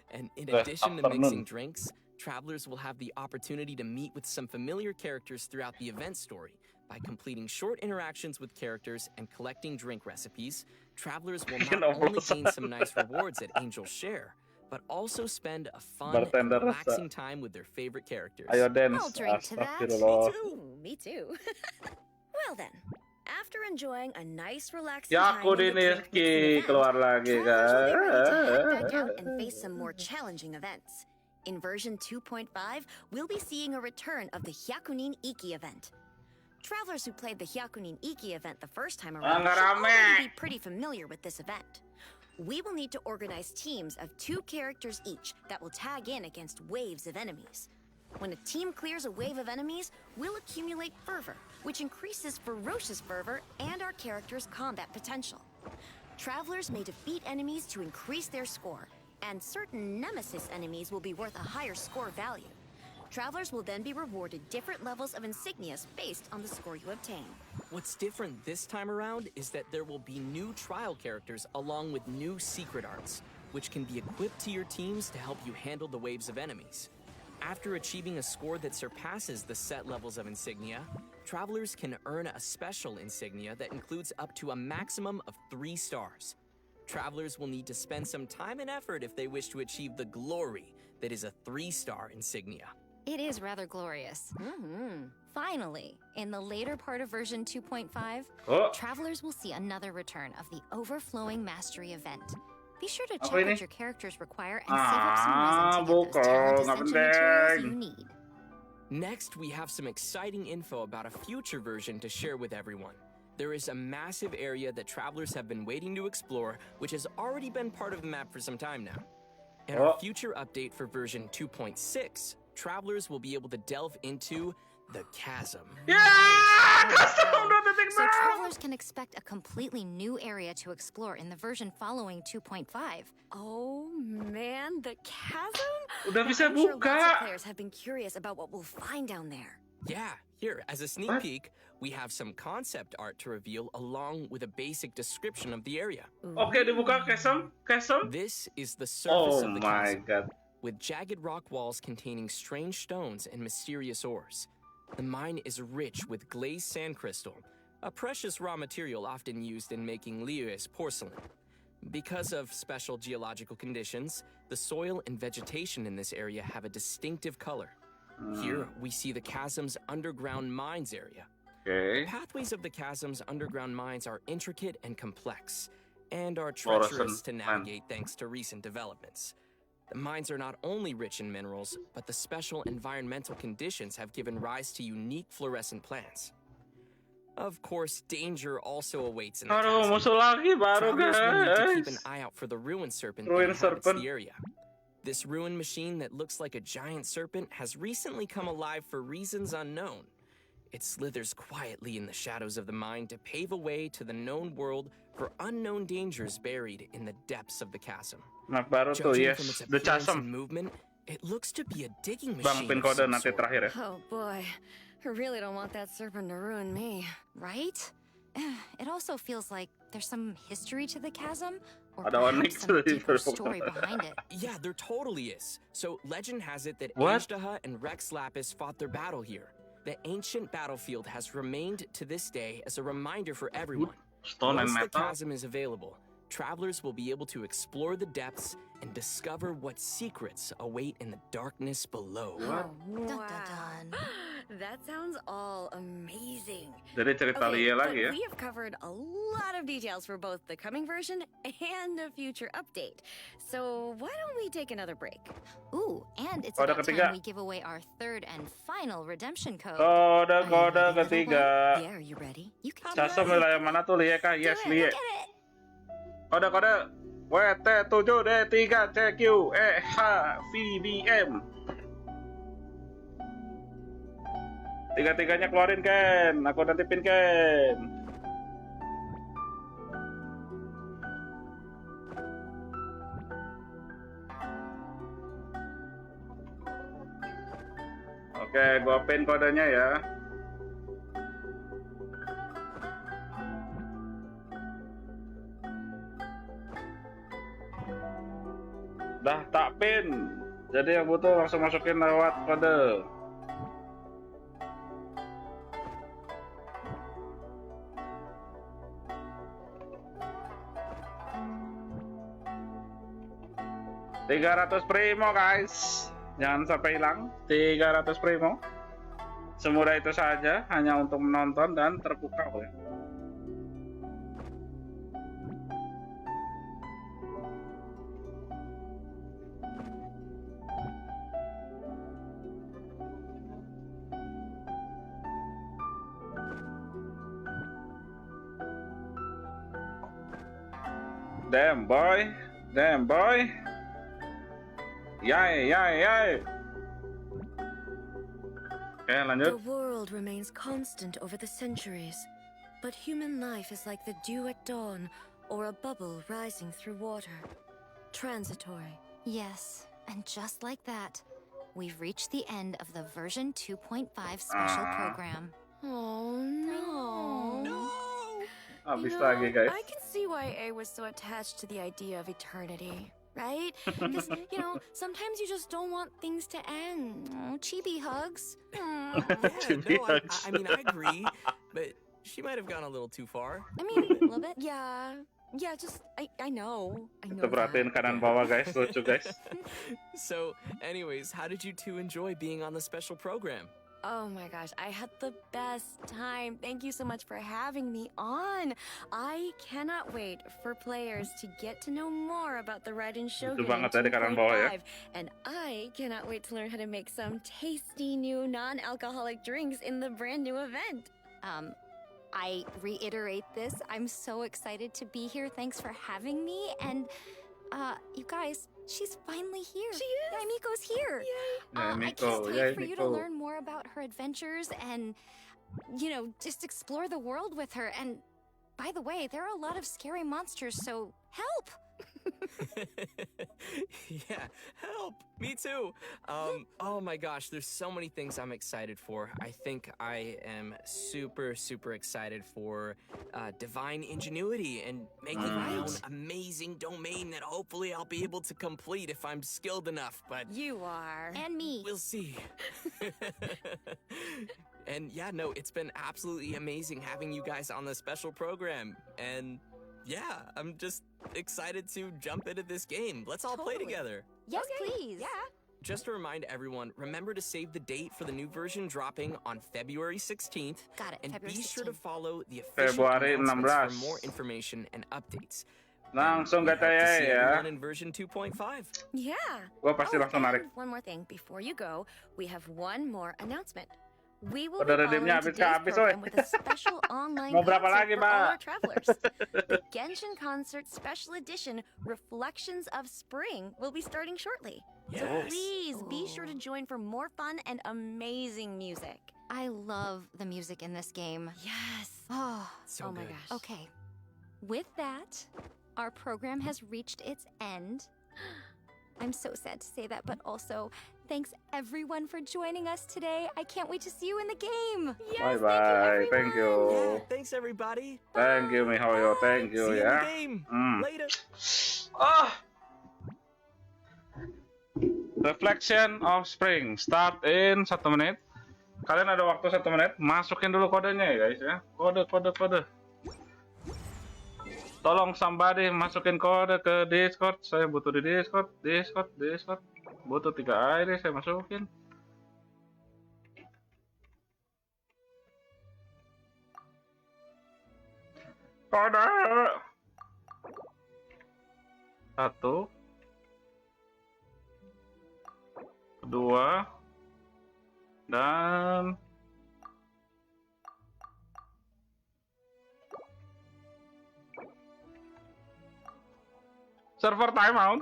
D: And in
C: The
D: addition to
C: afternoon.
D: mixing drinks, travelers will have the opportunity to meet with some familiar characters throughout the event story. By completing short interactions with characters and collecting drink recipes, travelers will
C: Bikin
D: not only
C: oplosan.
D: gain some nice rewards at Angel Share, but also spend a fun and
C: Bartender rasa.
D: relaxing time with their favorite characters.
C: Ayo dance.
E: I'll drink to that.
C: Astagfirullah.
I: Ooh, me too. Well then, after enjoying a nice relaxing
C: Ya
I: time
C: aku
I: in the
C: di
I: drink
C: Niski
I: mixing
C: keluar
I: event,
C: lagi
I: travelers will be ready to head back out
C: kan.
I: and face some more challenging events. In version 2.5, we'll be seeing a return of the Hyakunin Iki event. Travelers who played the Hyakunin Iki event the first time around
C: nggak
I: should
C: rame.
I: already be pretty familiar with this event. We will need to organize teams of 2 characters each that will tag in against waves of enemies. When a team clears a wave of enemies, we'll accumulate fervor, which increases ferocious fervor and our character's combat potential. Travelers may defeat enemies to increase their score, and certain nemesis enemies will be worth a higher score value. Travelers will then be rewarded different levels of insignias based on the score you obtain.
D: What's different this time around is that there will be new trial characters along with new secret arts, which can be equipped to your teams to help you handle the waves of enemies. After achieving a score that surpasses the set levels of insignia, travelers can earn a special insignia that includes up to a maximum of 3 stars. Travelers will need to spend some time and effort if they wish to achieve the glory that is a 3-star insignia.
E: It is rather glorious. Finally, in the later part of version 2.5,
C: Oh,
E: travelers will see another return of the Overflowing Mastery event. Be sure to
C: Apa
E: check
C: ini?
E: what your characters require and save up some resin to get those
C: bukan,
E: talent
C: nggak
E: ascension materials
C: penting.
E: you need.
D: Next, we have some exciting info about a future version to share with everyone. There is a massive area that travelers have been waiting to explore, which has already been part of the map for some time now. In our
C: Oh.
D: future update for version 2.6, travelers will be able to delve into the chasm.
C: Ya, custom 2.6.
E: So travelers can expect a completely new area to explore in the version following 2.5.
I: Oh man, the chasm?
C: Udah bisa
I: I'm sure lots of
C: buka.
I: players have been curious about what we'll find down there.
D: Yeah, here, as a sneak
C: What?
D: peek, we have some concept art to reveal along with a basic description of the area.
C: Oke, dibuka chasm.
D: This is the surface
C: Oh
D: of the
C: my
D: chasm,
C: god.
D: with jagged rock walls containing strange stones and mysterious ores. The mine is rich with glazed sand crystal, a precious raw material often used in making Liyue's porcelain. Because of special geological conditions, the soil and vegetation in this area have a distinctive color. Here, we see the chasm's underground mines area.
C: Oke.
D: The pathways of the chasm's underground mines are intricate and complex. and are treacherous to navigate thanks to recent developments. The mines are not only rich in minerals, but the special environmental conditions have given rise to unique fluorescent plants. Of course, danger also awaits in the chasm.
C: Musuh lagi baru,
D: Travelers will need to keep an
C: guys.
D: eye out for the ruin serpent
C: Ruin
D: that inhabits
C: serpent.
D: the area. This ruin machine that looks like a giant serpent has recently come alive for reasons unknown. It slithers quietly in the shadows of the mine to pave a way to the known world for unknown dangers buried in the depths of the chasm.
C: Map baru tuh,
D: Judging
C: yes.
D: from its
C: The
D: appearance
C: chasm.
D: and movement, it looks to be a digging
C: Bang,
D: machine
C: pin
D: of
C: kode
D: some
C: nanti
D: sort.
C: terakhir ya.
I: Oh boy, I really don't want that serpent to ruin me.
E: Right? It also feels like there's some history to the chasm, or
C: Ada Onyx
E: perhaps some
C: di
E: deeper
C: Pokemon.
E: story behind it.
D: Yeah, there totally is. So legend has it that
C: What?
D: Ajdaha and Rex Lapis fought their battle here. The ancient battlefield has remained to this day as a reminder for everyone.
C: Stone and
D: Once the
C: metal.
D: chasm is available, travelers will be able to explore the depths and discover what secrets await in the darkness below.
C: What?
E: Dun, dun, dun.
I: That sounds all amazing.
C: Jadi cerita
I: Okay,
C: Lia
I: but
C: lagi ya.
I: we have covered a lot of details for both the coming version and a future update. So why don't we take another break?
E: Ooh, and it's
C: Kode
E: about
C: ketiga.
E: time we give away our third and final redemption code.
C: Kode
I: Are you
C: kode
I: ready, little
C: ketiga.
I: boy? Yeah, are you ready?
E: You can
C: Chasm wilayah mana tuh Lia kah? Yes,
E: do it.
C: Lia.
E: Look at it.
C: Kode kode WT7D3CQEHVBM. Tiga-tiganya keluarin Ken. Aku nanti pin Ken. Oke, gua pin kodenya ya. Dah tak pin. Jadi yang butuh langsung masukin lewat kode. $300 primo guys. Jangan sampai hilang. 300 primo. Semudah itu saja, hanya untuk menonton dan terpukau ya. Damn boy, damn boy. Yay, yay, yay. Oke, lanjut.
I: The world remains constant over the centuries, but human life is like the dew at dawn or a bubble rising through water. Transitory.
E: Yes, and just like that, we've reached the end of the version 2.5 special program.
I: Oh no.
C: Habis
I: You
C: lagi
I: know,
C: guys.
I: I can see why A was so attached to the idea of eternity, right? Because, you know, sometimes you just don't want things to end.
E: Oh, chibi hugs.
D: Yeah,
C: Chibi
D: no,
C: hugs.
D: I mean, I agree, but she might have gone a little too far.
I: I mean, a little bit. Yeah, just, I know. I know
C: Kita perhatiin
I: that.
C: kanan bawah guys, lucu guys.
D: So, anyways, how did you two enjoy being on the special program?
I: Oh my gosh, I had the best time. Thank you so much for having me on. I cannot wait for players to get to know more about the Raiden Shogun
C: banget tadi kanan bawah ya.
I: 2.5. And I cannot wait to learn how to make some tasty new non-alcoholic drinks in the brand new event.
E: I reiterate this. I'm so excited to be here. Thanks for having me. And, you guys, she's finally here.
I: She is?
E: Yaimiko's here.
C: Yay,
E: I
C: Miko,
E: can't
C: yay,
E: wait for you to
C: Miko.
E: learn more about her adventures and, you know, just explore the world with her. And by the way, there are a lot of scary monsters, so help!
D: Yeah, help! Me too! Oh my gosh, there's so many things I'm excited for. I think I am super, super excited for divine ingenuity and making my own amazing domain that hopefully I'll be able to complete if I'm skilled enough, but
I: You are.
E: And me.
D: we'll see. And yeah, no, it's been absolutely amazing having you guys on the special program. And yeah, I'm just excited to jump into this game. Let's all play
I: Totally.
D: together.
E: Yes, please.
I: Yeah.
D: Just to remind everyone, remember to save the date for the new version dropping on February 16th.
E: Got it,
D: And
E: February
D: be sure to
E: 16th.
D: follow the official
C: Februari
D: announcements
C: 16.
D: for more information and updates.
C: Langsung
D: We hope to
C: GTA
D: see
C: ya.
D: everyone in version 2.5.
I: Yeah.
C: Gua pasti langsung
I: and
C: narik.
I: one more thing. Before you go, we have one more announcement. We will
C: Udah
I: be
C: redeemnya
I: following
C: habis,
I: today's
C: woy.
I: program with a special online
C: Mau berapa
I: concert
C: lagi,
I: for all
C: Mbak?
I: our travelers. The Genshin Concert Special Edition Reflections of Spring will be starting shortly. So
D: Yes.
I: please be sure to join for more fun and amazing music.
E: I love the music in this game.
I: Yes.
E: Oh,
D: So
I: oh my
D: good.
I: gosh.
E: okay. With that, our program has reached its end. I'm so sad to say that, but also, thanks everyone for joining us today. I can't wait to see you in the game.
I: Yes,
C: Bye-bye. Thank you.
D: Yeah, thanks everybody.
C: Thank you Mihoyo, thank you
D: See you in the
C: ya.
D: game.
C: Hmm.
D: Later.
C: Ah. Reflection of Spring start in 1 menit. Kalian ada waktu 1 menit, masukin dulu kodenya ya guys ya. Kode. Tolong somebody masukin kode ke Discord. Saya butuh di Discord. Butuh 3 ID saya masukin. Kode 1 2 dan server timeout.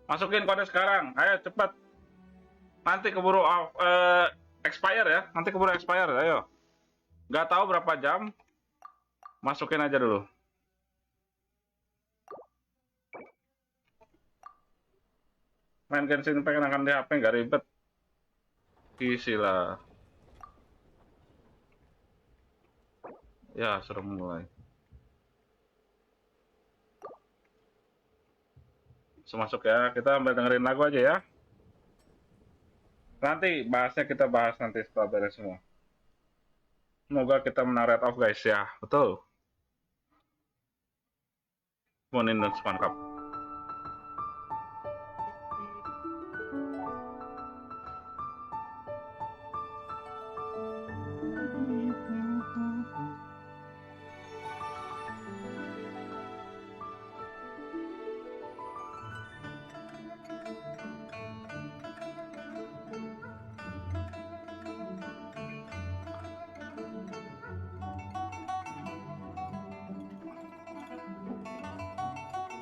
C: Masukin kode sekarang, ayo cepat. Nanti keburu expire ya, nanti keburu expire, ayo. Nggak tahu berapa jam, masukin aja dulu. Main Genshin pengen akan di HP nggak ribet. Isi lah. Ya, sudah mulai. Masuk ya, kita sambil dengerin lagu aja ya. Nanti bahasnya kita bahas nanti setelah beres semua. Semoga kita menang Red Off guys ya, betul. Monin dan Spankap.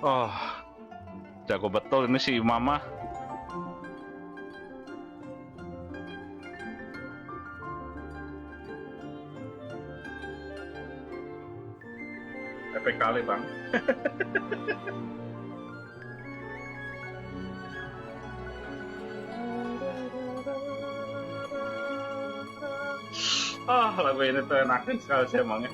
C: Oh, jago betul ini si Mama. Epic kali bang. Oh, lagu ini tuh enakin sekali sih emangnya.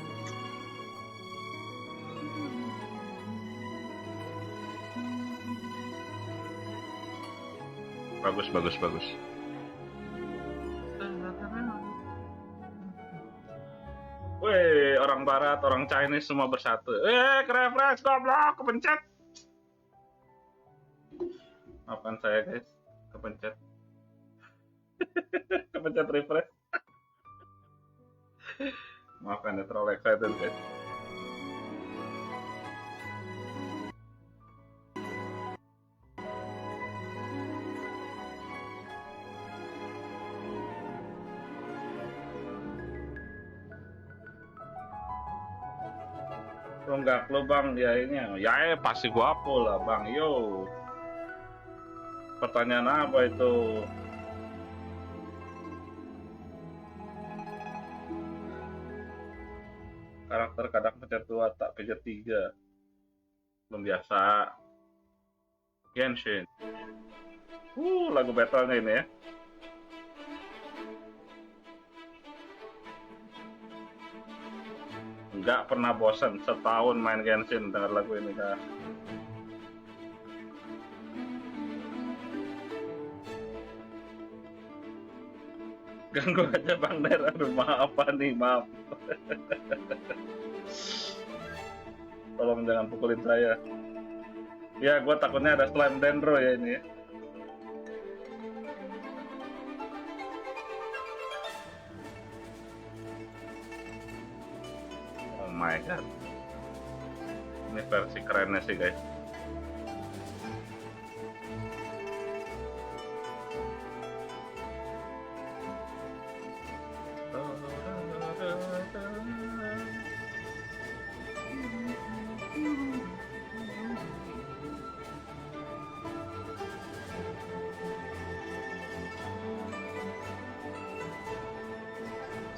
C: Bagus. Wih, orang Barat, orang Chinese semua bersatu. Refresh, goblok, kepencet. Maafkan saya guys, kepencet. Kepencet refresh. Maafkan ya, terlalu excited guys. Enggak lo bang, ya ini ya pasti gua apa lah bang. Yo, pertanyaan apa itu? Karakter kadang pencet 2 tak pencet 3. Belum biasa. Genshin. Lagu battle-nya ini ya. Nggak pernah bosan, setahun main Genshin denger lagu ini dah. Ganggu aja Bang Der, aduh maaf nih, maaf. Tolong jangan pukulin saya. Ya, gue takutnya ada slime dendro ya ini ya. my god. Ini versi kerennya sih guys.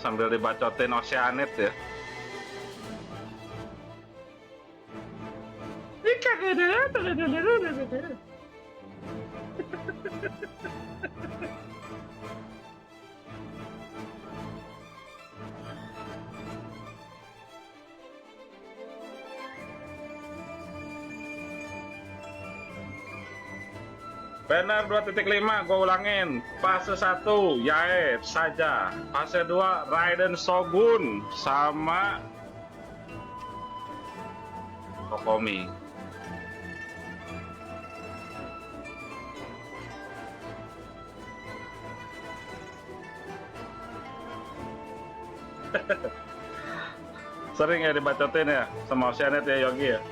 C: Sambil dibacotin Oceanit ya. Banner 2.5 gue ulangin. Fase 1 Yae saja. Fase 2 Raiden Shogun sama Kokomi. Sering ya dibacotin ya sama Oceanit ya Yogi ya.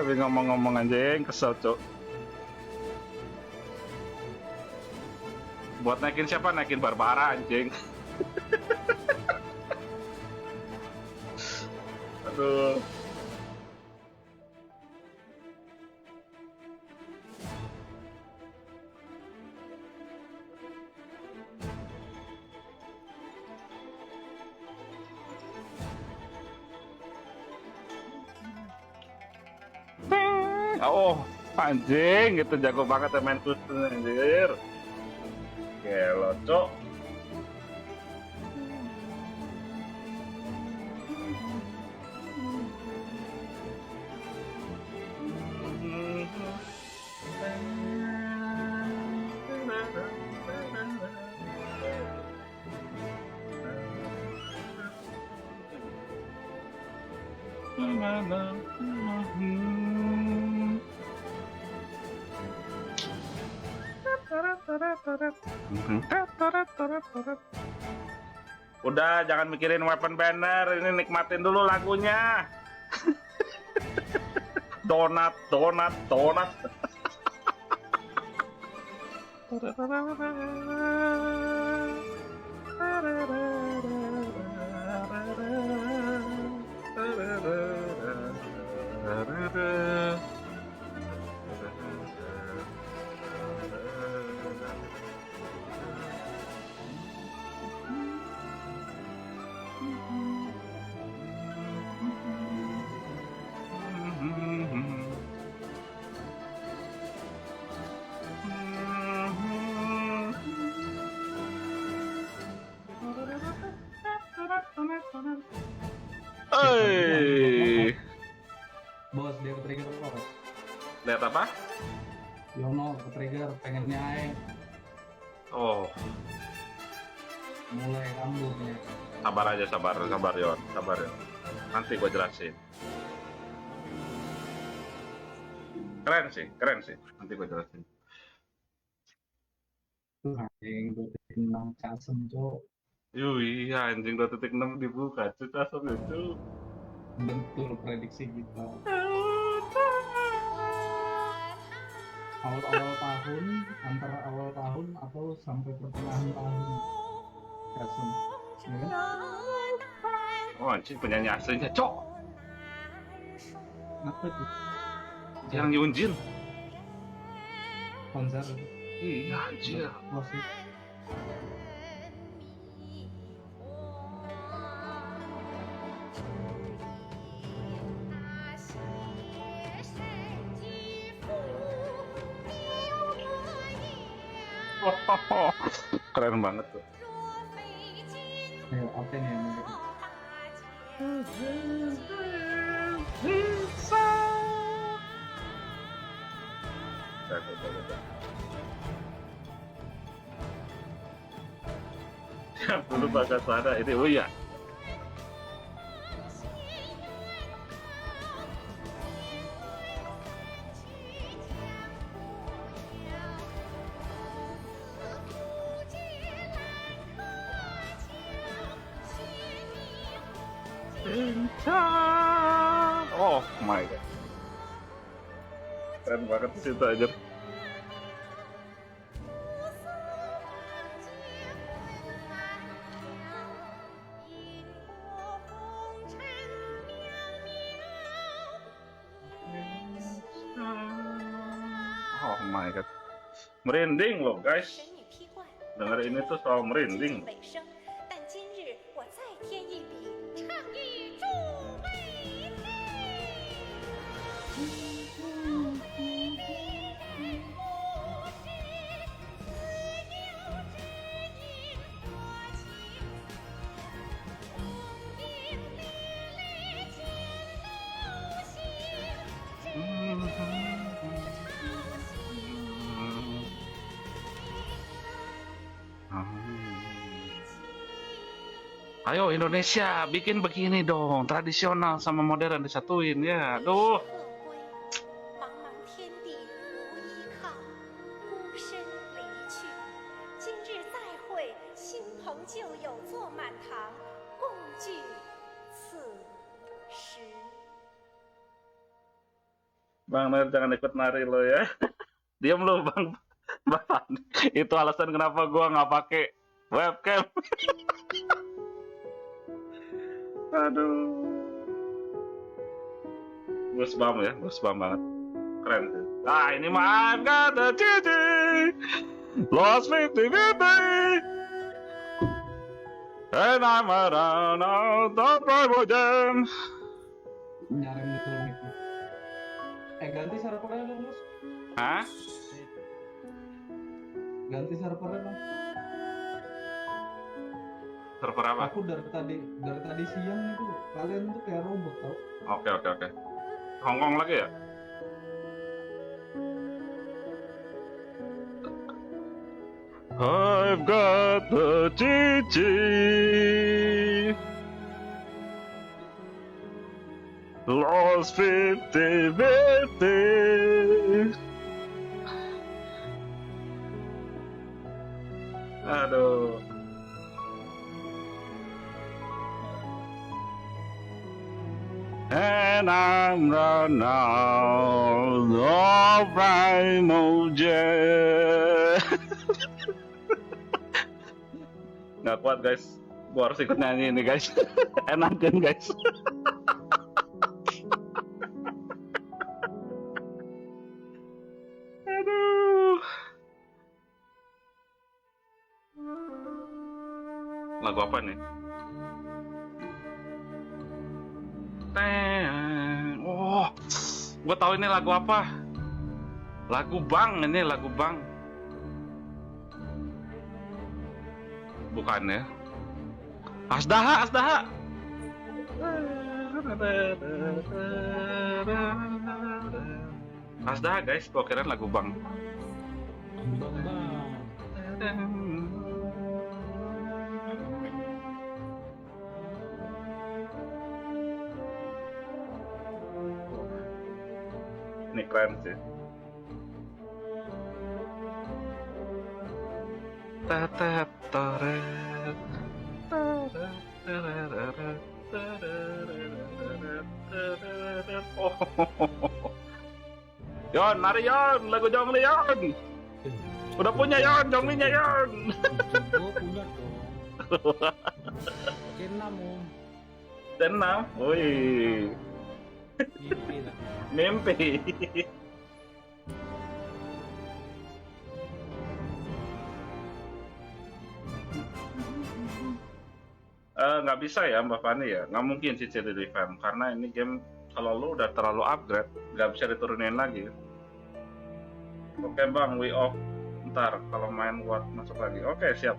C: Tapi ngomong-ngomong anjing kesel cuk. Buat naikin siapa? Naikin Barbara anjing. Aduh. Oh, anjing gitu jago banget ya main khusus anjir. Gelo, cok. Udah, jangan mikirin weapon banner, ini nikmatin dulu lagunya. Donat, donat, donat.
K: Bos, dia ke-trigger bos.
C: Lihat apa?
K: Yono ke-trigger, pengennya aing.
C: Oh.
K: Mulai kambuh ya.
C: Sabar aja, sabar Yon, sabar Yon. Nanti gua jelasin. Keren sih. Nanti gua jelasin.
K: Anjing 2.6 casem, cok.
C: Iya, anjing 2.6 dibuka, cuk, casem itu.
K: Betul prediksi kita. Awal-awal tahun, antara awal tahun atau sampai pertengahan tahun. Kasem. Ya kan?
C: Oh anjing penyanyi aslinya, cok.
K: Apa tuh?
C: Yang Yunjin.
K: Konser.
C: Iya anjir.
K: Musik.
C: Keren banget tuh.
K: Ayo, apa nih yang
C: Ya, dulu bagas sana ini, oh iya. Oh my god. Keren banget di situ aja. Oh my god. Merinding loh guys. Dengar ini tuh soal merinding.
L: 但今日我再添一笔，倡议诸位
C: Ayo Indonesia, bikin begini dong, tradisional sama modern disatuin ya. Aduh.
L: 茫茫天地无依靠，孤身离去。今日再会，新朋旧友坐满堂，共聚此时。
C: Bang Ner, jangan ikut nari lo ya. Diam lo Bang. Bang, itu alasan kenapa gua nggak pakai webcam. Aduh. Goosebump ya, goosebump banget. Keren sih. Nah ini mah I've got the GG. Lost 50-50. And I'm around out of Bible Jam.
K: Nyari betul gitu. Ganti servernya dong, Mas.
C: Hah?
K: Ganti servernya dong.
C: Server apa?
K: Aku dari tadi siang itu kalian tuh kayak robot tau.
C: Oke. Hongkong lagi ya? I've got the GG. Lost 50-50. Aduh. And I'm run out of Primogen. Nggak kuat guys, gua harus ikut nyanyi ini guys. Enakin guys. Aduh. Lagu apa nih? Oh, gue tahu ini lagu apa? Lagu Bang, ini lagu Bang. Bukan ya? Asdaha. Asdaha guys, gue kira lagu Bang. Ini keren sih. Yon, mari Yon, lagu Jongli Yon. Udah punya Yon, Jonglinya Yon.
K: Gue punya dong. Kenam om.
C: Tenang, woi. Mimpi. Nggak bisa ya Mbak Fani ya, nggak mungkin sih jadi revamp karena ini game kalau lu udah terlalu upgrade nggak bisa diturunin lagi. Oke Bang, we off. Ntar kalau main buat masuk lagi. Oke, siap.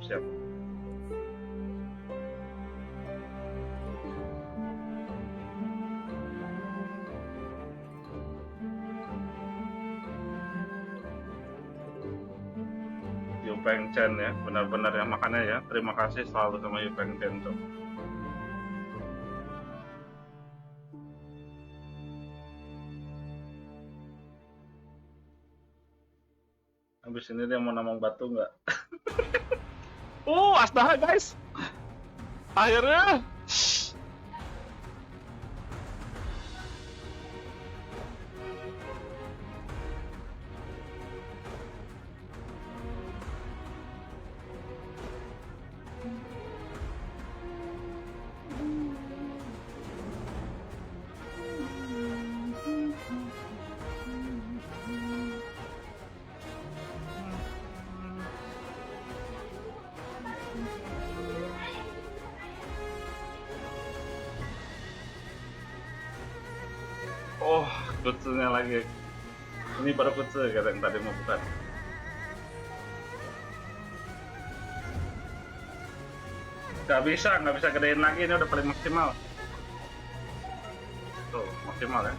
C: Yupeng Chen ya, benar-benar ya, makanya ya terima kasih selalu sama Yupeng Chen tuh. Habis ini dia mau namang batu nggak? Asdaha guys, akhirnya Oh, kutsunya lagi. Ini baru kutsu kata yang tadi mau bukan. Nggak bisa gedein lagi, ini udah paling maksimal. Tuh, maksimal ya.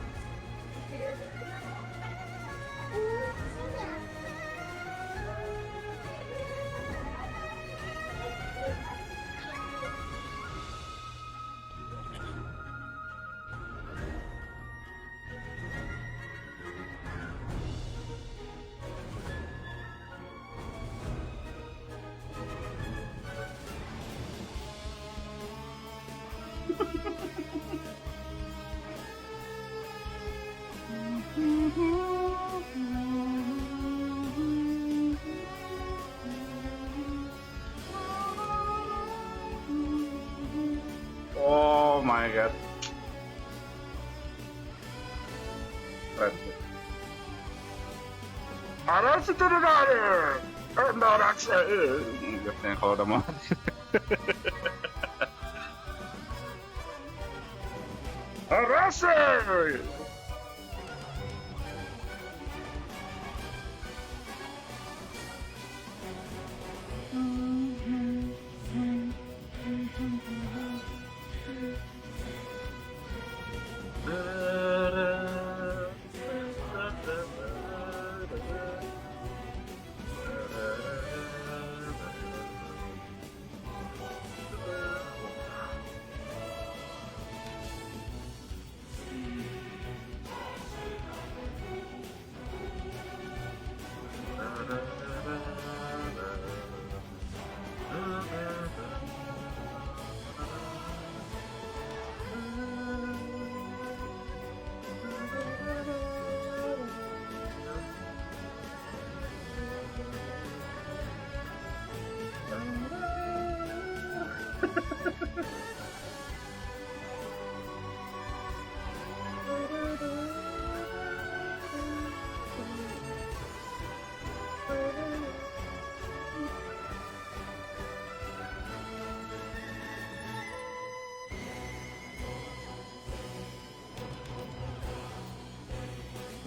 C: Oh my god. Keren. Arasu Tsunade! Arasu! Biasanya kalau udah mati. Arasu!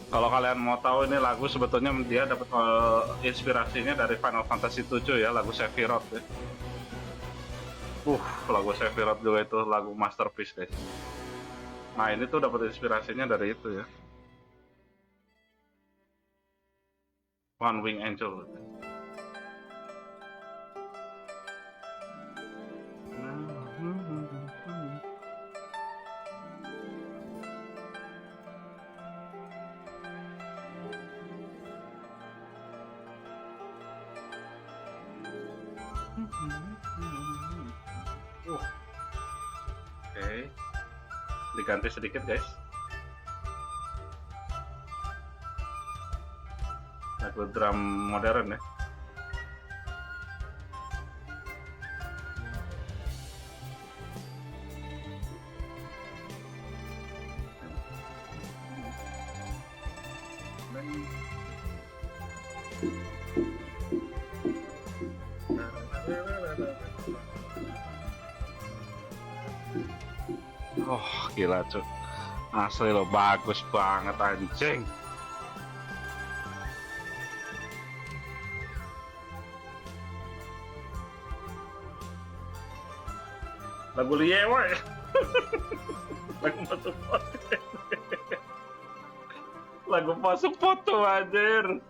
C: Kalau kalian mau tahu, ini lagu sebetulnya dia dapat inspirasinya dari Final Fantasy 7 ya, lagu Sephiroth ya. Lagu Sephiroth juga itu lagu masterpiece guys. Nah ini tuh dapat inspirasinya dari itu ya. One Wing Angel. Oke, diganti sedikit guys. Lagu drum modern ya. Oh gila cuy, asli lo bagus banget anjing. Lagu Liewa ya. Lagu masuk foto. Lagu masuk foto anjir.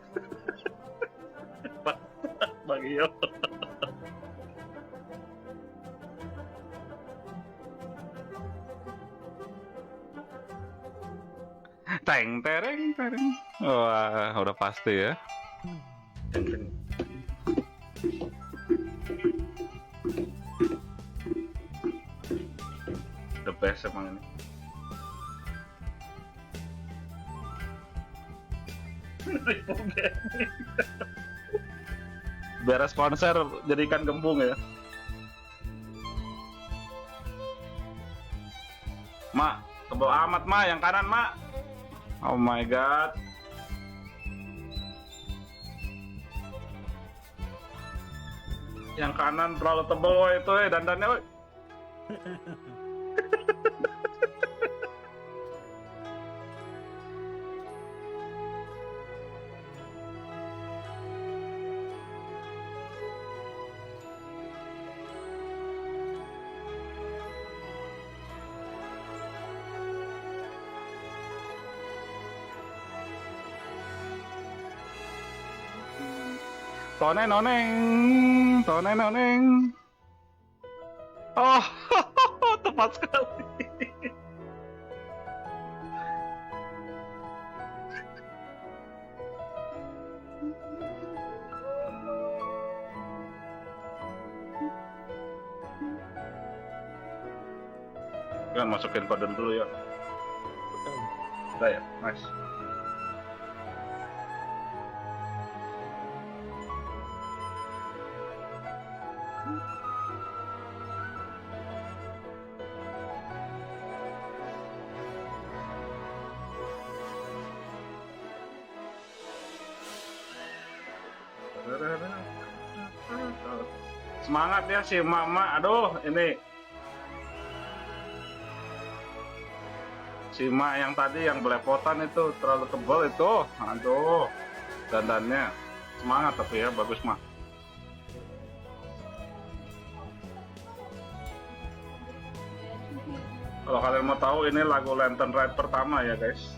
C: Bang Iyo. Teng tereng tereng. Wah, udah pasti ya. The best emang ini. Beres konser jadi ikan gembung ya. Mak, tebel amat mak, yang kanan mak. Oh my god. Yang kanan terlalu tebal woy itu dandannya woy. Toneng noneng. Oh, tepat sekali. Kan masukin kode dulu ya. Udah ya, nice. Semangat ya si mama, aduh ini si mak yang tadi yang belepotan itu terlalu tebal itu, aduh dandannya semangat tapi ya bagus mak. Kalau kalian mau tahu ini lagu Lantern Ride pertama ya guys.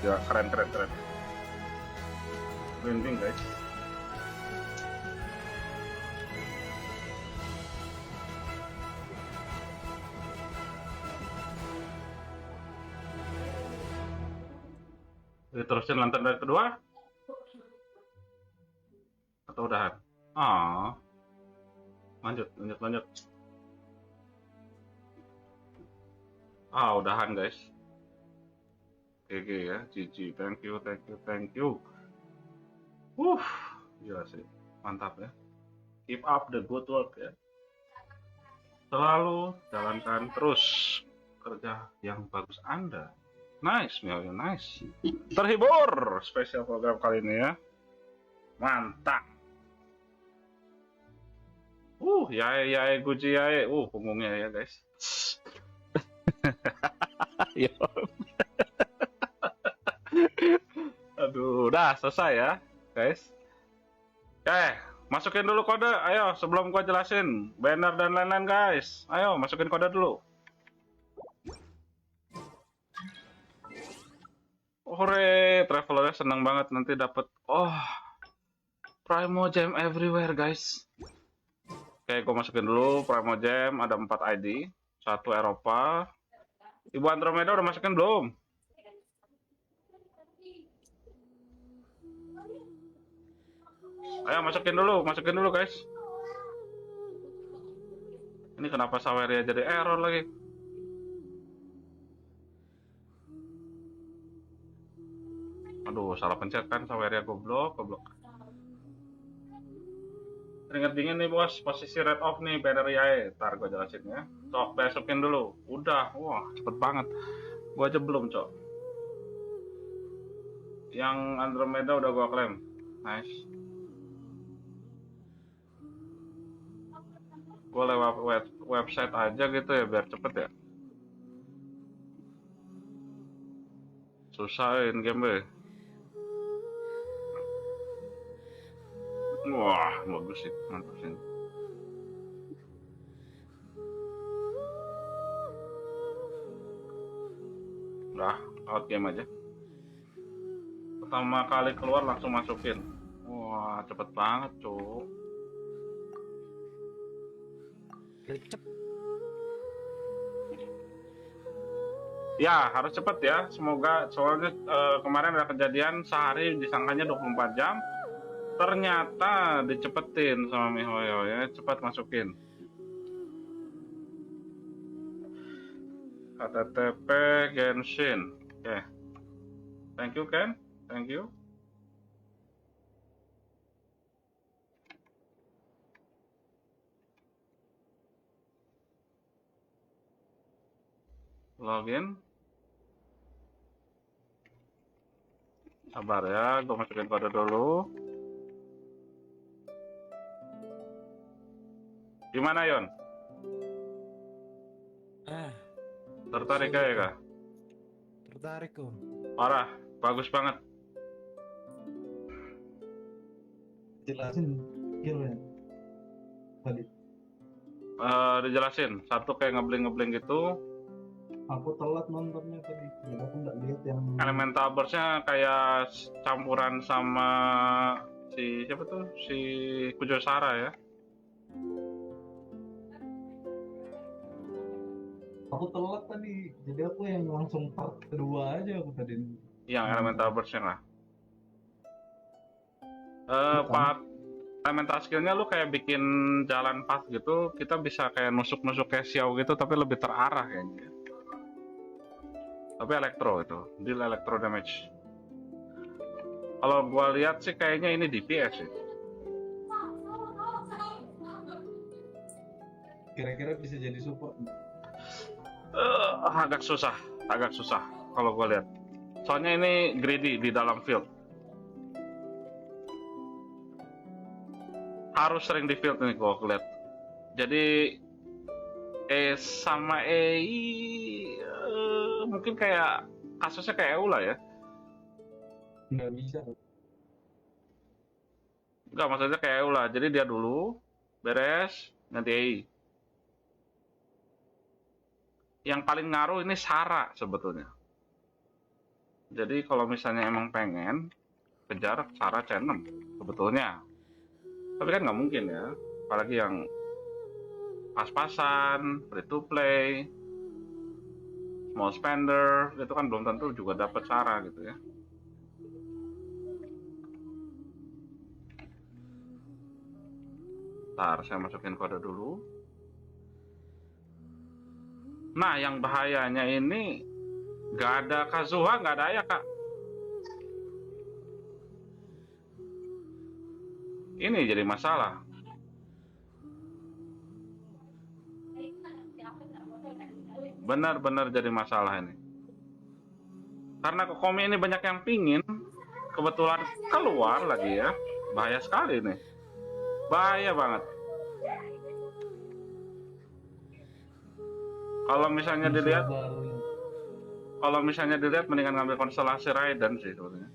C: Ya keren. Merinding guys. Terusin Lantern Ride kedua atau udahan? Lanjut. Udahan guys. GG ya, GG, thank you. Gila sih, mantap ya. Keep up the good work ya. Selalu jalankan terus kerja yang bagus Anda. Nice, Mio, nice. Terhibur spesial program kali ini ya. Mantap. Yae Guji yae. Punggungnya ya guys. Aduh, udah selesai ya, guys. Masukin dulu kode, ayo sebelum gua jelasin banner dan lain-lain guys. Ayo masukin kode dulu. Hore, travelernya seneng banget nanti dapat Primo Gem everywhere guys. Oke, gua masukin dulu Primo Gem, ada 4 ID, 1 Eropa. Ibu Andromeda udah masukin belum? Ayo masukin dulu guys. Ini kenapa Saweria jadi error lagi? Aduh, salah pencet kan Saweria, goblok. Keringet dingin nih bos, posisi red off nih banner yae. Ntar gue jelasin ya. Cok, besokin dulu. Udah, wah cepet banget. Gue aja belum cok. Yang Andromeda udah gue klaim. Nice. Gue lewat website aja gitu ya biar cepet ya. Susah in game be. Wah bagus sih, mantap sih. Udah out game aja. Pertama kali keluar langsung masukin. Wah cepet banget cuk. Ya, harus cepet ya. Semoga, soalnya kemarin ada kejadian sehari disangkanya 24 jam. Ternyata dicepetin sama MiHoYo ya. Cepat masukin. HTTP Genshin. Oke. Thank you, Ken. Thank you. Login. Sabar ya, gue masukin kode dulu. Gimana, Yon? Tertarik ya, Kak?
M: Tertarik kok.
C: Parah, bagus banget.
K: Jelasin skillnya tadi.
C: Dijelasin, satu kayak ngebling gitu.
K: Aku telat nontonnya tadi, jadi aku nggak lihat yang
C: Elemental Burst-nya kayak campuran sama si siapa tuh? Si Kujosara ya.
K: aku telat tadi, jadi aku yang langsung part kedua aja aku tadi.
C: Yang Elemental Burst-nya lah. Part elemental skill-nya lu kayak bikin jalan path gitu, kita bisa kayak nusuk-nusuk kayak Xiao gitu, tapi lebih terarah kayaknya. Tapi elektro itu, deal elektro damage. Kalau gua lihat sih kayaknya ini DPS sih.
K: Kira-kira bisa jadi support?
C: Agak susah kalau gua lihat. Soalnya ini greedy di dalam field. Harus sering di field nih gua lihat. Jadi sama mungkin kayak kasusnya kayak Eula ya.
K: Nggak bisa.
C: Enggak, maksudnya kayak Eula. Jadi dia dulu beres nanti EI. Yang paling ngaruh ini Sara sebetulnya. Jadi kalau misalnya emang pengen kejar Sara C6 sebetulnya. Tapi kan nggak mungkin ya. Apalagi yang pas-pasan, free to play, small spender, itu kan belum tentu juga dapat Sara gitu ya. Ntar saya masukin kode dulu. Nah, yang bahayanya ini nggak ada Kazuha, nggak ada Aya, Kak. Ini jadi masalah. Benar-benar jadi masalah ini. Karena Kokomi ini banyak yang pingin, kebetulan keluar lagi ya. Bahaya sekali nih. Bahaya banget. Kalau misalnya dilihat mendingan ngambil konstelasi Raiden sih sebetulnya.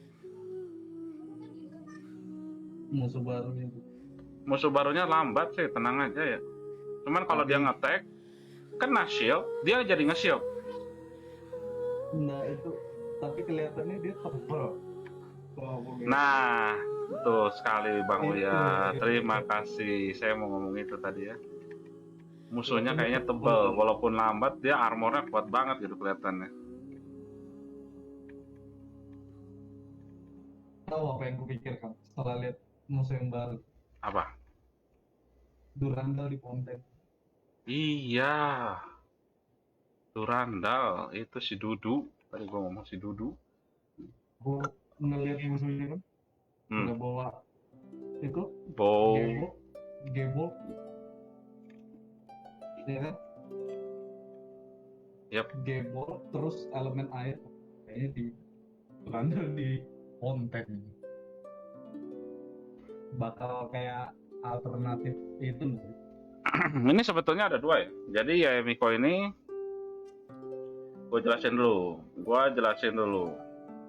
C: Musuh barunya lambat sih, tenang aja ya. Cuman kalau dia nge-tag kena shield, dia jadi nge-shield.
K: Nah itu, tapi kelihatannya dia tebal.
C: Nah, betul sekali Bang Uya. Terima kasih. Saya mau ngomong itu tadi ya. Musuhnya kayaknya tebal, walaupun lambat dia armornya kuat banget gitu kelihatannya.
K: Tahu apa yang kupikirkan setelah lihat musuh yang baru?
C: Apa?
K: Durandal di Ponten.
C: Iya. Durandal itu si Dudu. Tadi gua ngomong si Dudu.
K: Gua ngeliat musuhnya kan, udah bawa itu Gebo, ya kan?
C: Yap.
K: Gebo, terus elemen air, kayaknya di Durandal di Ponten. Bakal kayak alternatif itu.
C: Ini sebetulnya ada dua ya. Jadi ya Miko ini gue jelasin dulu.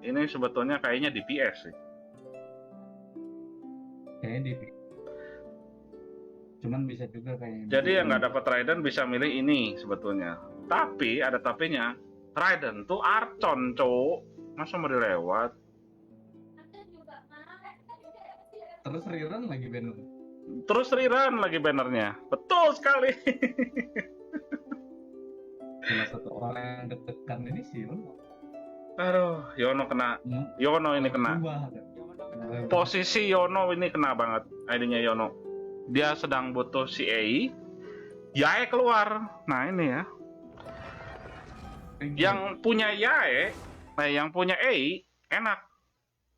C: Ini sebetulnya kayaknya DPS sih.
K: Kayaknya DPS. Cuman bisa juga kayaknya.
C: Jadi yang nggak dapat Raiden bisa milih ini sebetulnya. Tapi ada tapinya. Raiden tuh Archon, cowok. Masa mau dilewat?
K: Terus rerun lagi banner.
C: Betul sekali.
K: salah satu orang yang deg-degan ini sih Yono.
C: Aduh, Yono kena. Yono ini kena. Posisi Yono ini kena banget. ID-nya Yono. Dia sedang butuh si Ei. Yae keluar. Nah ini ya. Yang punya Yae, yang punya Ei, enak.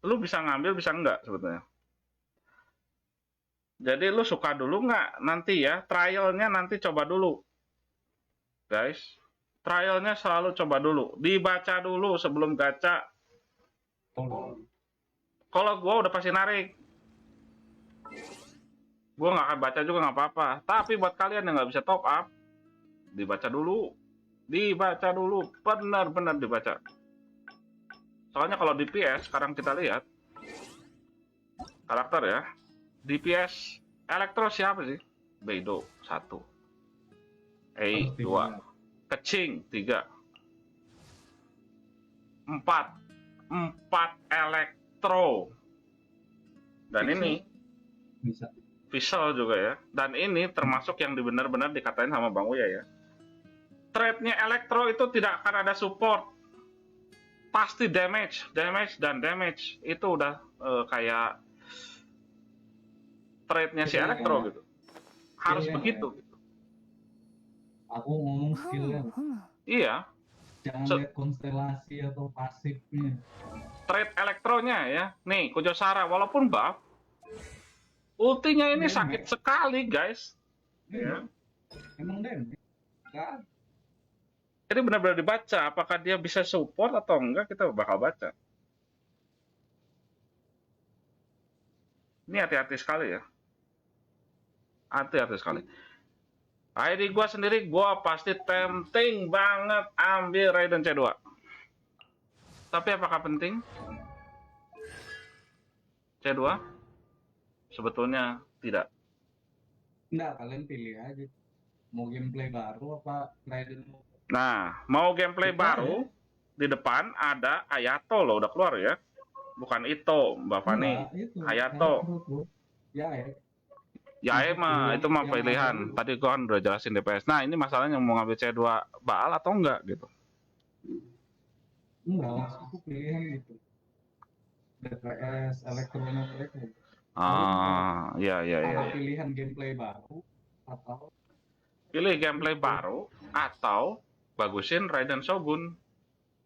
C: Lu bisa ngambil, bisa enggak sebetulnya. Jadi lu suka dulu nggak nanti ya. Trialnya nanti coba dulu. Guys. Trialnya selalu coba dulu. Dibaca dulu sebelum gacha. Kalau gue udah pasti narik. Gue nggak akan baca juga nggak apa-apa. Tapi buat kalian yang nggak bisa top up, dibaca dulu. Dibaca dulu. Benar-benar dibaca. Soalnya kalau di PS, sekarang kita lihat. Karakter ya. Di PS, Elektro siapa sih? Beidou, 1. Ei, 2. Kecing, 3. 4 Elektro. Dan ini
K: bisa
C: visual juga ya. Dan ini termasuk yang benar-benar dikatain sama Bang Uya ya. Trade-nya Elektro itu tidak akan ada support. Pasti damage, dan damage. Itu udah kayak trade-nya si Elektro gitu. Harus begitu.
K: Aku ngomong skillnya.
C: Iya.
K: Jangan lihat konstelasi atau pasifnya.
C: Trade Elektronya ya. Nih, Kujosara walaupun buff, ultinya ini sakit sekali, guys. Ya.
K: Emang damage. Kan?
C: Jadi benar-benar dibaca. Apakah dia bisa support atau enggak, kita bakal baca. Ini hati-hati sekali ya. Hati-hati sekali. ID gua sendiri, gua pasti tempting banget ambil Raiden C2. Tapi apakah penting? C2? Sebetulnya tidak.
K: Enggak, kalian pilih aja. Mau gameplay baru apa Raiden?
C: Nah, mau gameplay baru, di depan ada Hayato loh, udah keluar ya. Bukan Ito, Mbak Fani. Hayato. Ya mah itu mah pilihan. Tadi gua kan udah jelasin DPS. Nah ini masalahnya mau ngambil C2 Baal atau enggak gitu.
K: Enggak, maksudku pilihan gitu. DPS, elektronik mereka.
C: Iya.
K: Pilihan gameplay baru atau
C: pilih gameplay baru atau bagusin Raiden Shogun.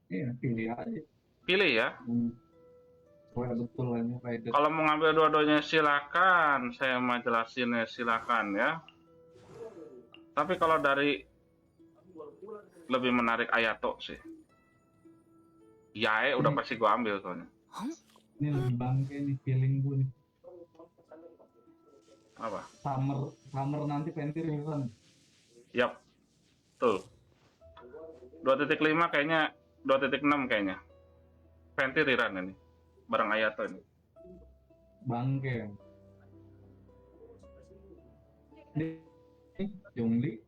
K: Iya, pilih aja.
C: Pilih ya.
K: Betul ini Raiden.
C: Kalau mau ngambil dua-duanya silakan, saya mau jelasinnya silakan ya. Tapi kalau dari lebih menarik Hayato sih. Yae udah pasti gua ambil soalnya.
K: Ini lebih bangke nih feeling gue nih.
C: Apa?
K: Summer nanti Fenty rerun.
C: Yap. Tuh. 2.5 kayaknya 2.6 kayaknya. Fenty rerun ini. Barang Hayato ini.
K: Bangke. Ini Zhongli.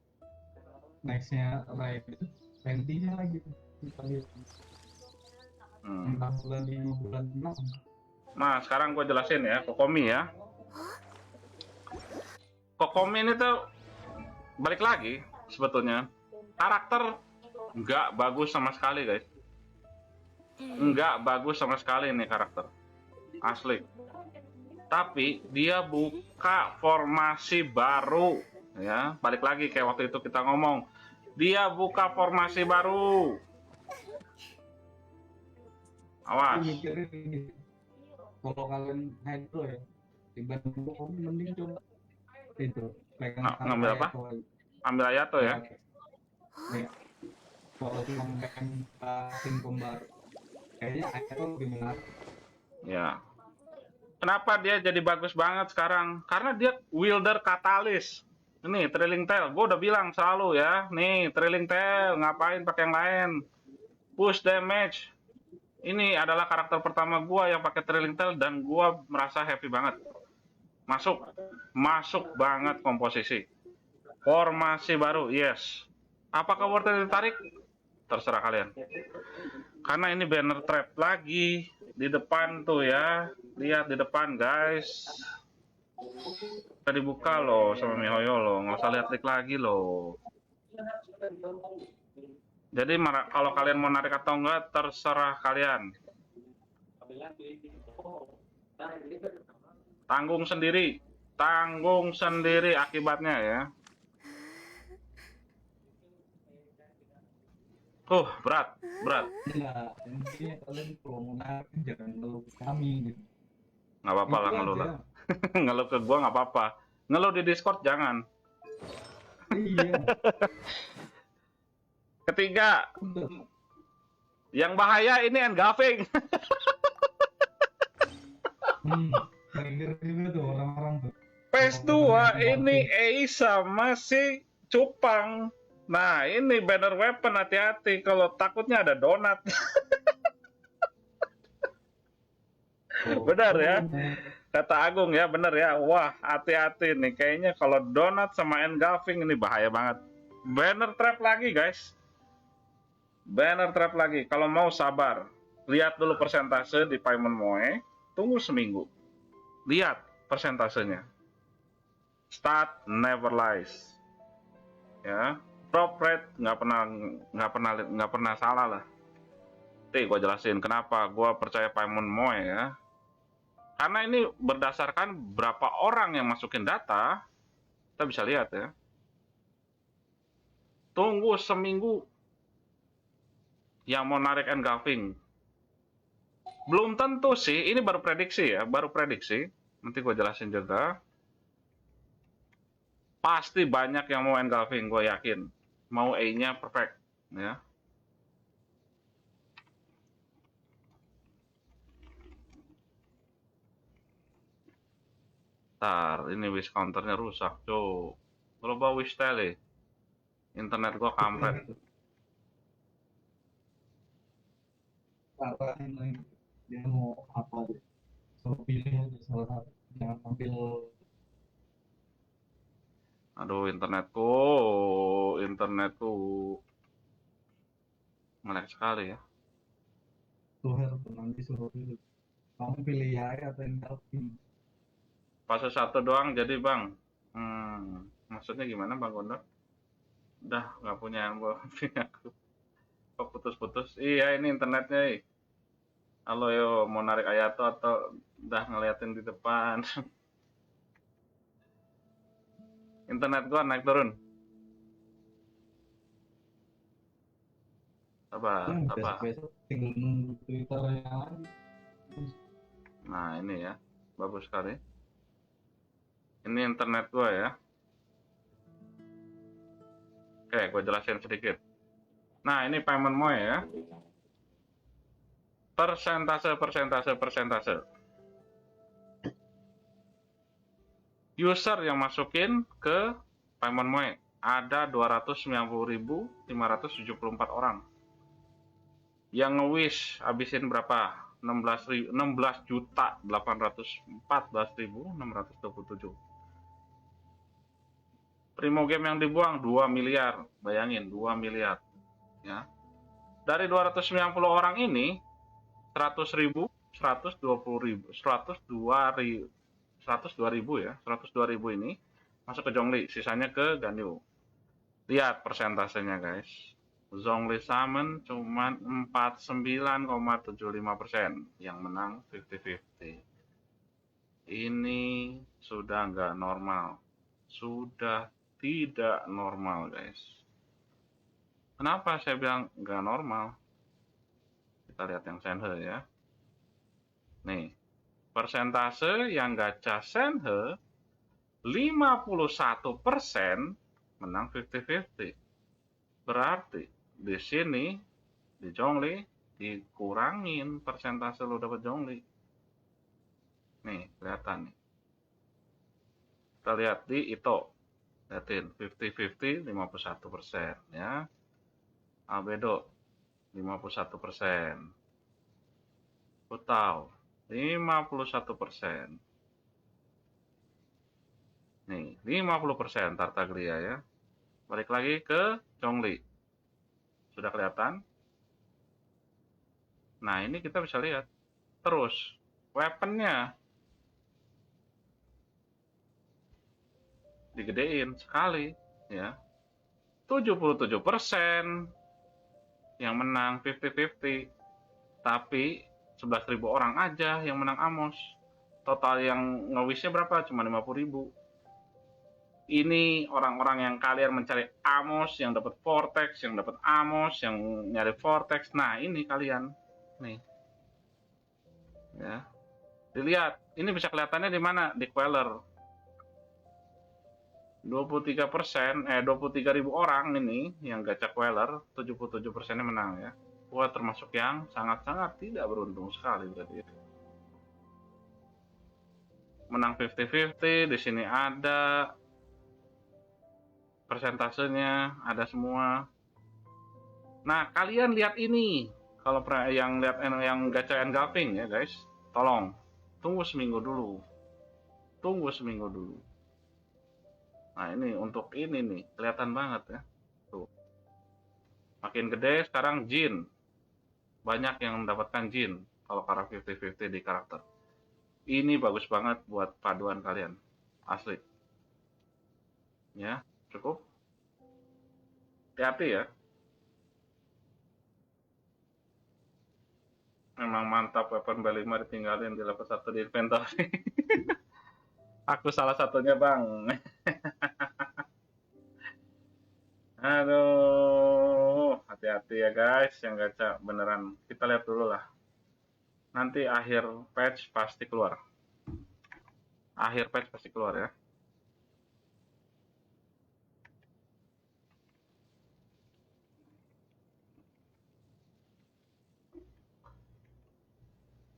K: Nextnya Raiden. Fenty-nya lagi. Kita lihat. 4 bulan 5 bulan 6.
C: Nah sekarang gue jelasin ya Kokomi ya. Kokomi ini tuh balik lagi sebetulnya karakter nggak bagus sama sekali guys. Nggak bagus sama sekali ini karakter asli. Tapi dia buka formasi baru ya. Balik lagi kayak waktu itu kita ngomong. Dia buka formasi baru. Awas.
K: Kalau kalian hydro ya, dibanding kamu mending coba itu.
C: Ngambil apa? Ambil Hayato ya.
K: Ya. Kalau cuma pengen tim pembaru, kayaknya Hayato lebih menarik.
C: Ya. Kenapa dia jadi bagus banget sekarang? Karena dia wielder katalis. Ini trailing tail. Gue udah bilang selalu ya. Nih trailing tail. Ngapain pakai yang lain? Push damage. Ini adalah karakter pertama gua yang pakai trailing tail dan gua merasa happy banget. Masuk banget komposisi. Formasi baru, yes. Apakah worth it ditarik? Terserah kalian. Karena ini banner trap lagi di depan tuh ya. Lihat di depan guys. Tadi buka loh sama MiHoYo loh. Nggak usah lihat trik lagi loh. Jadi kalau kalian mau narik atau enggak terserah kalian. Tanggung sendiri akibatnya ya. Berat.
K: Enggak, intinya kalian kalau mau narik jangan ngeluh ke kami gitu.
C: Nggak apa-apa lah ngeluh lah. Ngeluh ke gua nggak apa-apa. Ngeluh di Discord jangan.
K: Iya.
C: Ketiga, yang bahaya ini engulfing.
K: Trigger juga tuh orang-orang tuh.
C: PS2 ini Ei sama si Cupang. Nah ini banner weapon, hati-hati kalau takutnya ada donat. Benar ya, kata Agung ya, bener ya. Wah hati-hati nih, kayaknya kalau donat sama engulfing ini bahaya banget. Banner trap lagi guys. Banner trap lagi. Kalau mau sabar, lihat dulu persentase di Paimon Moe. Tunggu seminggu, lihat persentasenya. Start never lies. Ya, drop rate nggak pernah salah lah. Gue jelasin kenapa gue percaya Paimon Moe ya. Karena ini berdasarkan berapa orang yang masukin data, kita bisa lihat ya. Tunggu seminggu. Yang mau narik engulfing. Belum tentu sih, ini baru prediksi ya, Nanti gue jelasin juga. Pasti banyak yang mau engulfing, gue yakin. Mau E-nya perfect, ya. Ntar, ini wish counternya rusak, cuy. Global wish tele. Internet gue kampret.
K: Arahin lagi dia mau apa aja, so pilih aja salah satu, jangan ambil.
C: Aduh internetku ngelag sekali ya.
K: Tuh nanti suruh pilih, kamu pilih aja atau engulfing.
C: Fase 1 doang jadi bang. Maksudnya gimana Bang Gondor? Udah nggak punya engulfing aku. Kok putus-putus? Iya ini internetnya. Halo yo, mau narik Ayato atau udah ngeliatin di depan? Internet gua naik turun. Sabar.
K: Besok tinggal nunggu Twitternya lagi.
C: Nah ini ya, bagus sekali. Ini internet gua ya. Oke, gua jelasin sedikit. Nah, ini Paimon Moe ya. Persentase. User yang masukin ke Paimon Moe ada 290.574 orang. Yang nge-wish habisin berapa? 16.814.627. Primo game yang dibuang 2 miliar. Bayangin 2 miliar. Ya. Dari 290 orang ini 100.000, 102.000 ya. 102.000 ini masuk ke Zhongli, sisanya ke Ganyu. Lihat persentasenya guys. Zhongli Summon cuman 49,75%, yang menang 50-50. Ini sudah nggak normal. Sudah tidak normal guys. Kenapa saya bilang nggak normal? Kita lihat yang Shenhe ya. Nih, persentase yang gacha Shenhe 51% menang 50-50. Berarti di sini di Zhongli dikurangin persentase lo dapat Zhongli. Nih, kelihatan nih. Kita lihat di Ito. Lihatin 50-50 51% ya. Albedo 51%. Putau 51%. Nih, 50% Tartaglia ya. Balik lagi ke Zhongli. Sudah kelihatan? Nah, ini kita bisa lihat. Terus, weaponnya digedein sekali ya. 77%. yang menang 50-50. Tapi 11.000 orang aja yang menang Amos. Total yang nge-wishnya berapa? Cuma 50.000. Ini orang-orang yang kalian mencari Amos, yang dapat Vortex, yang dapat Amos, yang nyari Vortex. Nah, ini kalian. Nih. Ya. Dilihat, ini bisa kelihatannya di mana? Di Queller. 23%, 23.000 orang ini yang gacha Queller, 77%-nya menang ya. Wah, termasuk yang sangat-sangat tidak beruntung sekali berarti. Menang 50-50, di sini ada persentasenya, ada semua. Nah, kalian lihat ini. Kalau yang lihat yang gacha engulfing ya, guys. Tolong tunggu seminggu dulu. Tunggu seminggu dulu. Nah, ini untuk ini nih, kelihatan banget ya. Tuh. Makin gede sekarang Jin. Banyak yang mendapatkan Jin kalau karakter 50-50 di karakter. Ini bagus banget buat paduan kalian. Asli. Ya, cukup. Hati-hati ya. Memang mantap weapon B5 ditinggalin di level 1 di inventory. Aku salah satunya, Bang. Aduh, hati-hati ya guys yang gacha beneran. Kita lihat dulu lah. Nanti akhir patch pasti keluar. Akhir patch pasti keluar ya.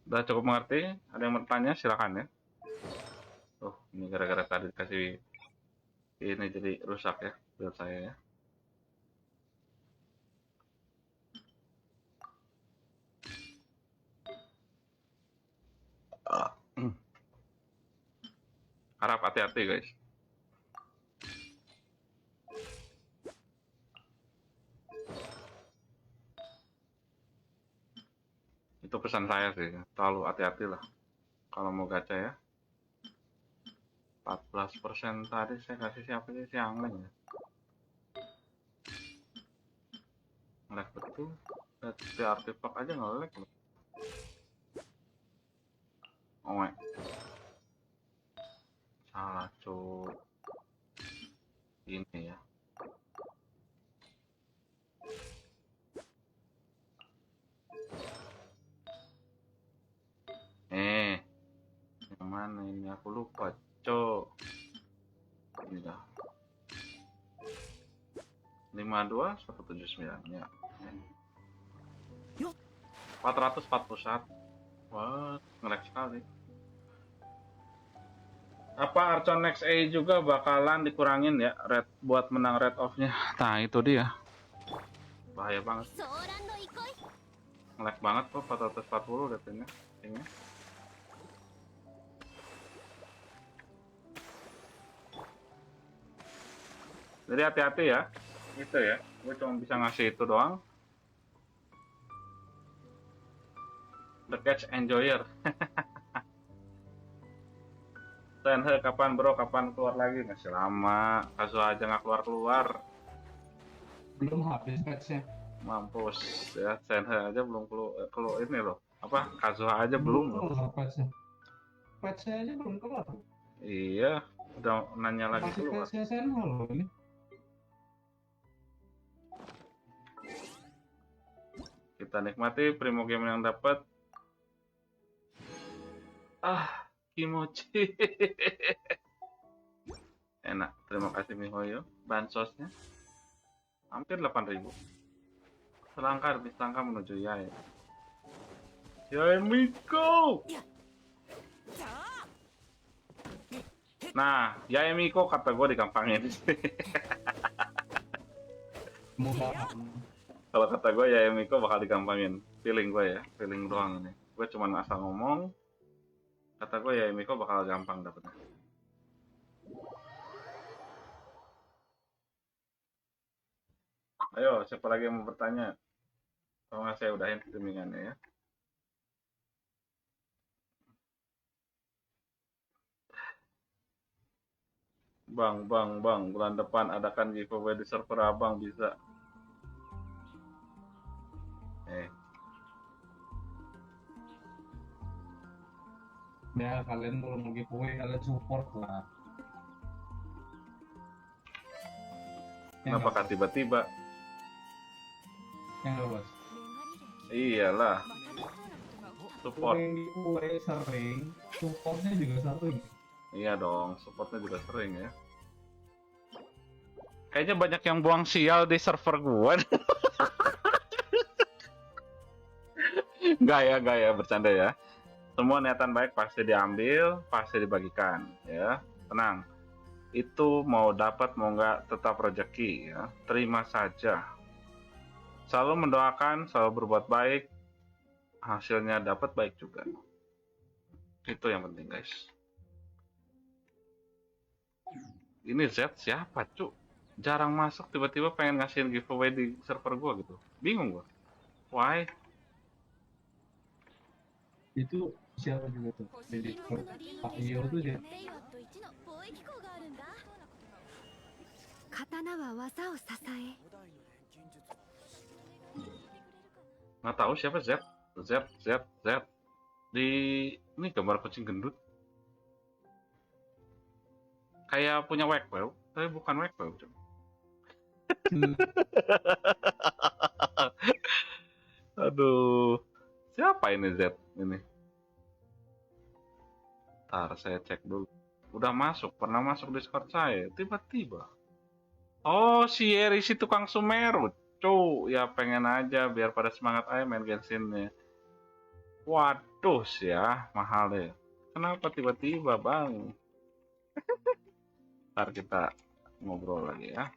C: Udah cukup mengerti? Ada yang bertanya? Silakan ya. Oh, ini gara-gara tadi dikasih ini jadi rusak ya build saya ya. Harap hati-hati guys. Itu pesan saya sih, terlalu hati-hati lah kalau mau gacha ya. 14% tadi saya kasih siapa sih, si Angling ya. Nge-lag betul. Di artefak aja nge-lag loh. Oh, salah cuy. Ini ya. Yang mana ini? Aku lupa, cok. Ini dah. 52 179 ya. 441. Wah, nge-lag sekali. Apa Archon Next A juga bakalan dikurangin ya red buat menang red off-nya? Nah, itu dia. Bahaya banget. Nge-lag banget kok 440 ratenya. Kayaknya. Jadi hati-hati ya. Itu ya. Gue cuma bisa ngasih itu doang. The Catch Enjoyer. Senhe kapan bro? Kapan keluar lagi? Masih lama. Kasus aja nggak keluar-keluar.
K: Belum habis patch-nya.
C: Mampus ya. Senhe aja belum keluar ini loh. Apa? Kasus aja belum loh.
K: Patch-nya. Patch-nya aja belum keluar.
C: Iya. Udah nanya lagi
K: masih
C: keluar.
K: patch-nya Senhe loh ini.
C: Kita nikmati primo game yang dapat. Kimochi. Enak. Terima kasih Mihoyo. Bansosnya hampir 8.000. Selangkah demi selangkah menuju Yae. Yae Miko. Nah, Yae Miko kata gue digampangin. Kalau kata gue Yae Miko bakal digampangin. Feeling gue ya, feeling doang ini. Gue cuma asal ngomong. Kata gue Yae Miko bakal gampang dapetnya. Ayo, siapa lagi yang mau bertanya? Kalau nggak saya udahin streamingannya ya. Bang, bulan depan adakan giveaway di server abang bisa.
K: Ya kalian kalau mau giveaway kalian support lah.
C: Kenapa tiba-tiba?
K: Yang bos.
C: Iyalah. Support.
K: Giveaway sering, supportnya juga sering.
C: Iya dong, supportnya juga sering ya. Kayaknya banyak yang buang sial di server gua. Enggak ya, bercanda ya. Semua niatan baik pasti diambil, pasti dibagikan ya. Tenang. Itu mau dapat mau nggak tetap rezeki ya. Terima saja. Selalu mendoakan, selalu berbuat baik, hasilnya dapat baik juga. Itu yang penting guys. Ini Z siapa cuk? Jarang masuk, tiba-tiba pengen ngasihin giveaway di server gua gitu. Bingung gua. Why?
K: Itu siapa juga tuh? Jadi Pak Iyo tuh dia.
N: 刀は技を支え
C: Nggak tahu siapa Z. Di ini gambar kucing gendut. Kayak punya Wekwew, tapi bukan Wekwew. Aduh, siapa ini Z ini? Ntar saya cek dulu. Udah masuk, pernah masuk Discord saya, tiba-tiba. Oh, si Eri si tukang Sumeru. Ya pengen aja biar pada semangat aja main Genshin-nya. Waduh ya, mahal ya. Kenapa tiba-tiba bang? Ntar kita ngobrol lagi ya.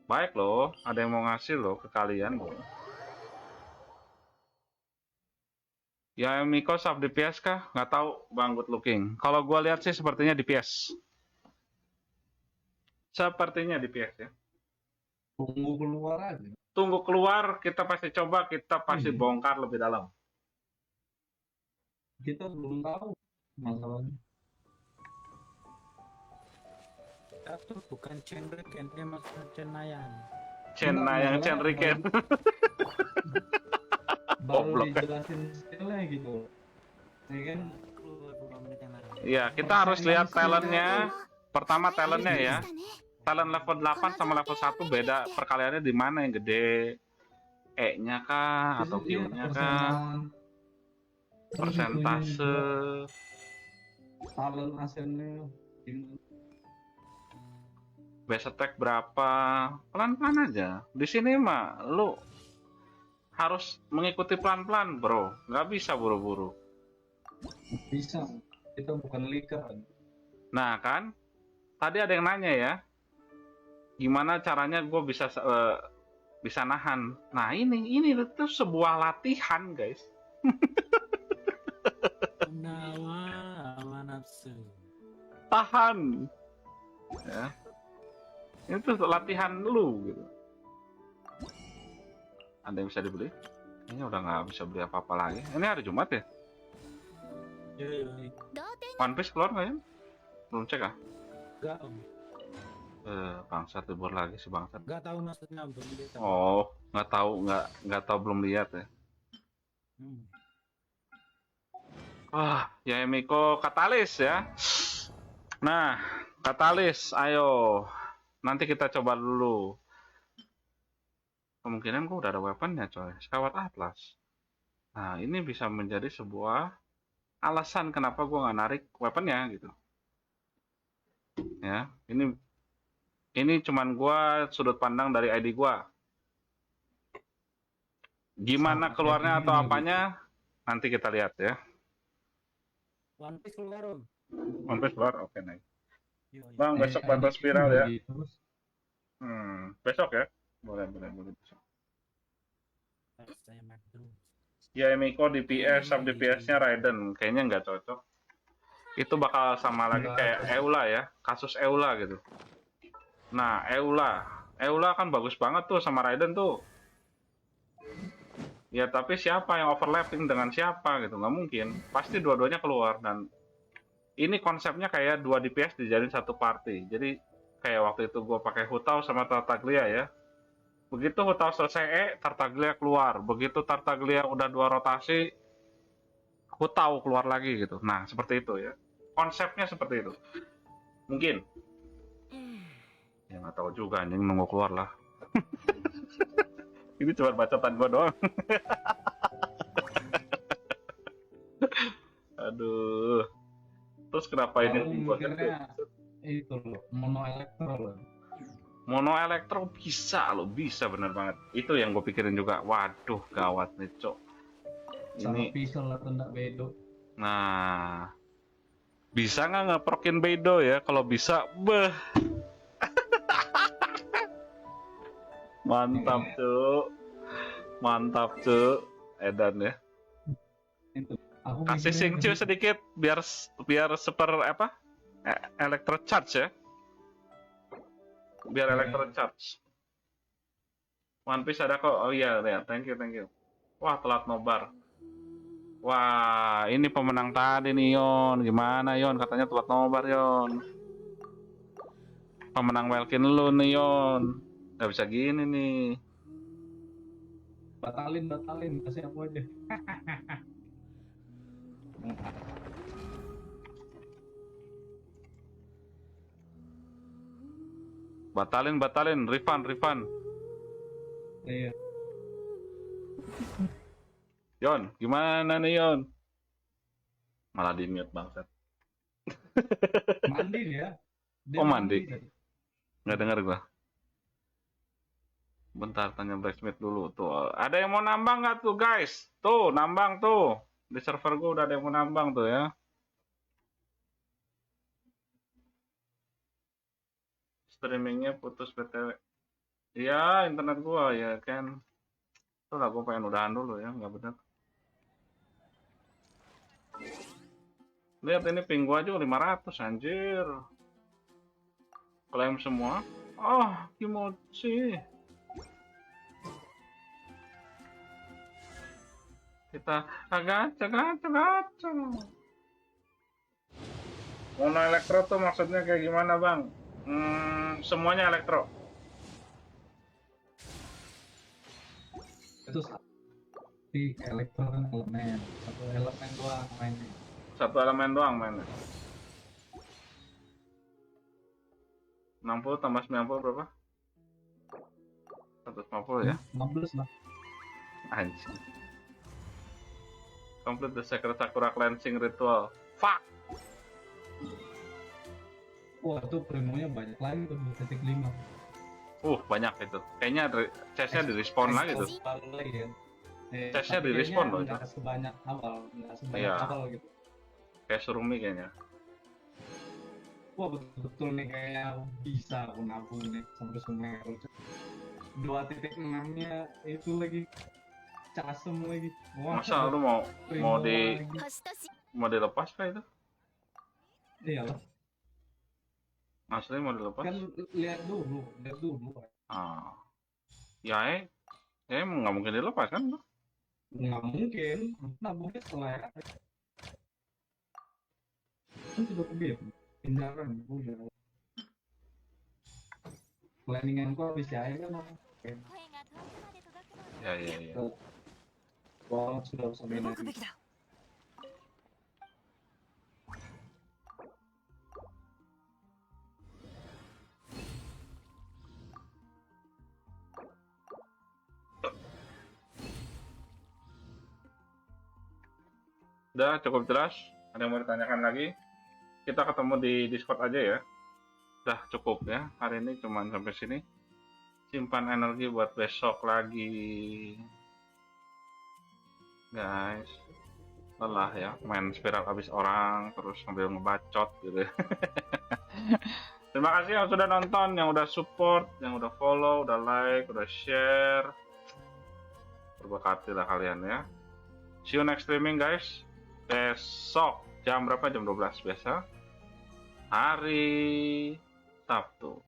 C: Baik loh, ada yang mau ngasih loh ke kalian loh. Ya Miko sub di PS kah? Nggak tahu bang, good looking. Kalau gua lihat sih sepertinya di PS. Sepertinya di PS ya.
K: Tunggu keluar aja.
C: Tunggu keluar, kita pasti coba, kita pasti bongkar lebih dalam.
K: Kita belum tahu masalahnya.
M: Itu bukan Chenriken, dia maksudnya Cenayang.
C: Chenriken.
K: Baru dijelasin skillnya gitu. Ya kan?
C: Iya, kita harus lihat talentnya. Pertama talentnya ya. Talent level 8 sama level 1 beda perkaliannya di mana yang gede? E-nya kah atau Q-nya kah? Persentase.
K: Talent asennya.
C: Base attack berapa? Pelan-pelan aja. Di sini mah lu harus mengikuti pelan-pelan, bro. Nggak bisa buru-buru.
K: Bisa. Kita bukan leaker.
C: Nah kan, tadi ada yang nanya ya, gimana caranya gue bisa nahan. Nah ini itu sebuah latihan guys. Tahan. Ya. Itu latihan lu gitu. Ada yang bisa dibeli? Ini udah nggak bisa beli apa-apa lagi. Ini hari Jumat ya? One Piece keluar nggak ya? Belum cek ah?
M: Enggak om.
C: Bangsat libur lagi si bangsat.
M: Enggak tahu maksudnya belum lihat.
C: Oh, nggak tahu belum lihat ya. Wah, ya Miko Katalis ya. Nah, Katalis, ayo. Nanti kita coba dulu. Kemungkinan gue udah ada weaponnya coy. Skyward Atlas. Nah, ini bisa menjadi sebuah alasan kenapa gue nggak narik weaponnya gitu. Ya, ini cuman gua sudut pandang dari ID gua. Gimana keluarnya atau apanya nanti kita lihat ya.
M: One Piece keluar om.
C: One Piece keluar, oke naik. Bang besok bantu spiral ya. Besok ya. Boleh besok. Ya Miko DPS sub DPS-nya Raiden kayaknya nggak cocok. Itu bakal sama lagi kayak Eula ya, kasus Eula gitu. Nah, Eula kan bagus banget tuh sama Raiden tuh. Ya, tapi siapa yang overlapping dengan siapa gitu, nggak mungkin. Pasti dua-duanya keluar, dan ini konsepnya kayak 2 DPS dijadiin satu party. Jadi, kayak waktu itu gue pakai Hutao sama Tartaglia ya. Begitu Hutao selesai Tartaglia keluar. Begitu Tartaglia udah 2 rotasi, aku tahu keluar lagi gitu. Nah, seperti itu ya. Konsepnya seperti itu. Mungkin. Ya nggak tahu juga, anjing, nunggu keluar lah. Ini cuma bacotan gua doang. Aduh. Terus kenapa ini dibuat
K: itu loh, mono elektro loh.
C: Mono elektro bisa loh, bisa bener banget. Itu yang gue pikirin juga. Waduh, gawat nih, Cok.
K: Sama
C: Ini
K: pistol atau enggak bedo.
C: nah, bisa nggak ngeprokin bedo ya? Kalau bisa, beh. Mantap, Cuk. Mantap, Cuk. Edan ya. Kasih singcu sedikit biar seper apa? Electro charge ya. Biar electro charge. One Piece ada kok. Oh iya, ya. Thank you. Wah, telat nobar. Wah, ini pemenang tadi nih, Yon. Gimana, Yon? Katanya telat nobar, Yon. Pemenang Welkin lu nih, Yon. Gak bisa gini nih.
K: Batalin. Kasih aku aja.
C: Batalin. Refund.
K: Iya.
C: Yon, gimana nih, Yon? Malah di mute bangsat.
K: Mandi dia.
C: Oh, mandi. Nggak dengar gua. Bentar, tanya Blacksmith dulu. Tuh, ada yang mau nambang nggak tuh, guys? Tuh, nambang tuh. Di server gua udah ada yang mau nambang tuh ya. Streamingnya putus BTW. Iya, internet gua ya kan. Tuh lah, gua pengen udahan dulu ya, nggak bener. Lihat ini ping gua aja 500, anjir. Klaim semua. Oh, kimochi. Kita gacha. Mono elektro tuh maksudnya kayak gimana, Bang? Semuanya elektro.
K: Itu di elektro kan elemen.
C: Satu elemen doang mainnya. 60 tambah 90 berapa? 150 ya?
K: 15 lah.
C: Anjir. Complete the Sacred Sakura Cleansing Ritual. Fuck!
K: Wah, itu primonya banyak lagi tuh, 2.5.
C: Banyak itu. Kayaknya chestnya di respawn lagi tuh. Chestnya di respawn loh.
K: Nggak sebanyak awal gitu.
C: Kayak Surumi kayaknya.
K: Wah, betul nih, kayaknya bisa aku nabung nih sampai Sumeru. 2.6-nya itu lagi casem lagi. Wah,
C: masa lu mau dilepas kah itu?
K: Iya lah.
C: Asli mau dilepas?
K: Kan lihat dulu.
C: Ya emang nggak mungkin dilepas kan?
K: Nggak mungkin, nabungnya setelah kan sudah kebiar pindahan udah. Planningan gua bisa aja kan.
C: Ya.
K: Wah, sudah sampai nanti.
C: Udah cukup jelas. Ada yang mau ditanyakan lagi? Kita ketemu di Discord aja ya. Udah cukup ya. Hari ini cuman sampai sini. Simpan energi buat besok lagi. Guys. Lelah ya. Main spiral habis orang. Terus sambil ngebacot gitu. Terima kasih yang sudah nonton. Yang udah support. Yang udah follow. Udah like. Udah share. Berberkati lah kalian ya. See you next streaming guys. Besok jam berapa? Jam 12 biasa. Hari Sabtu.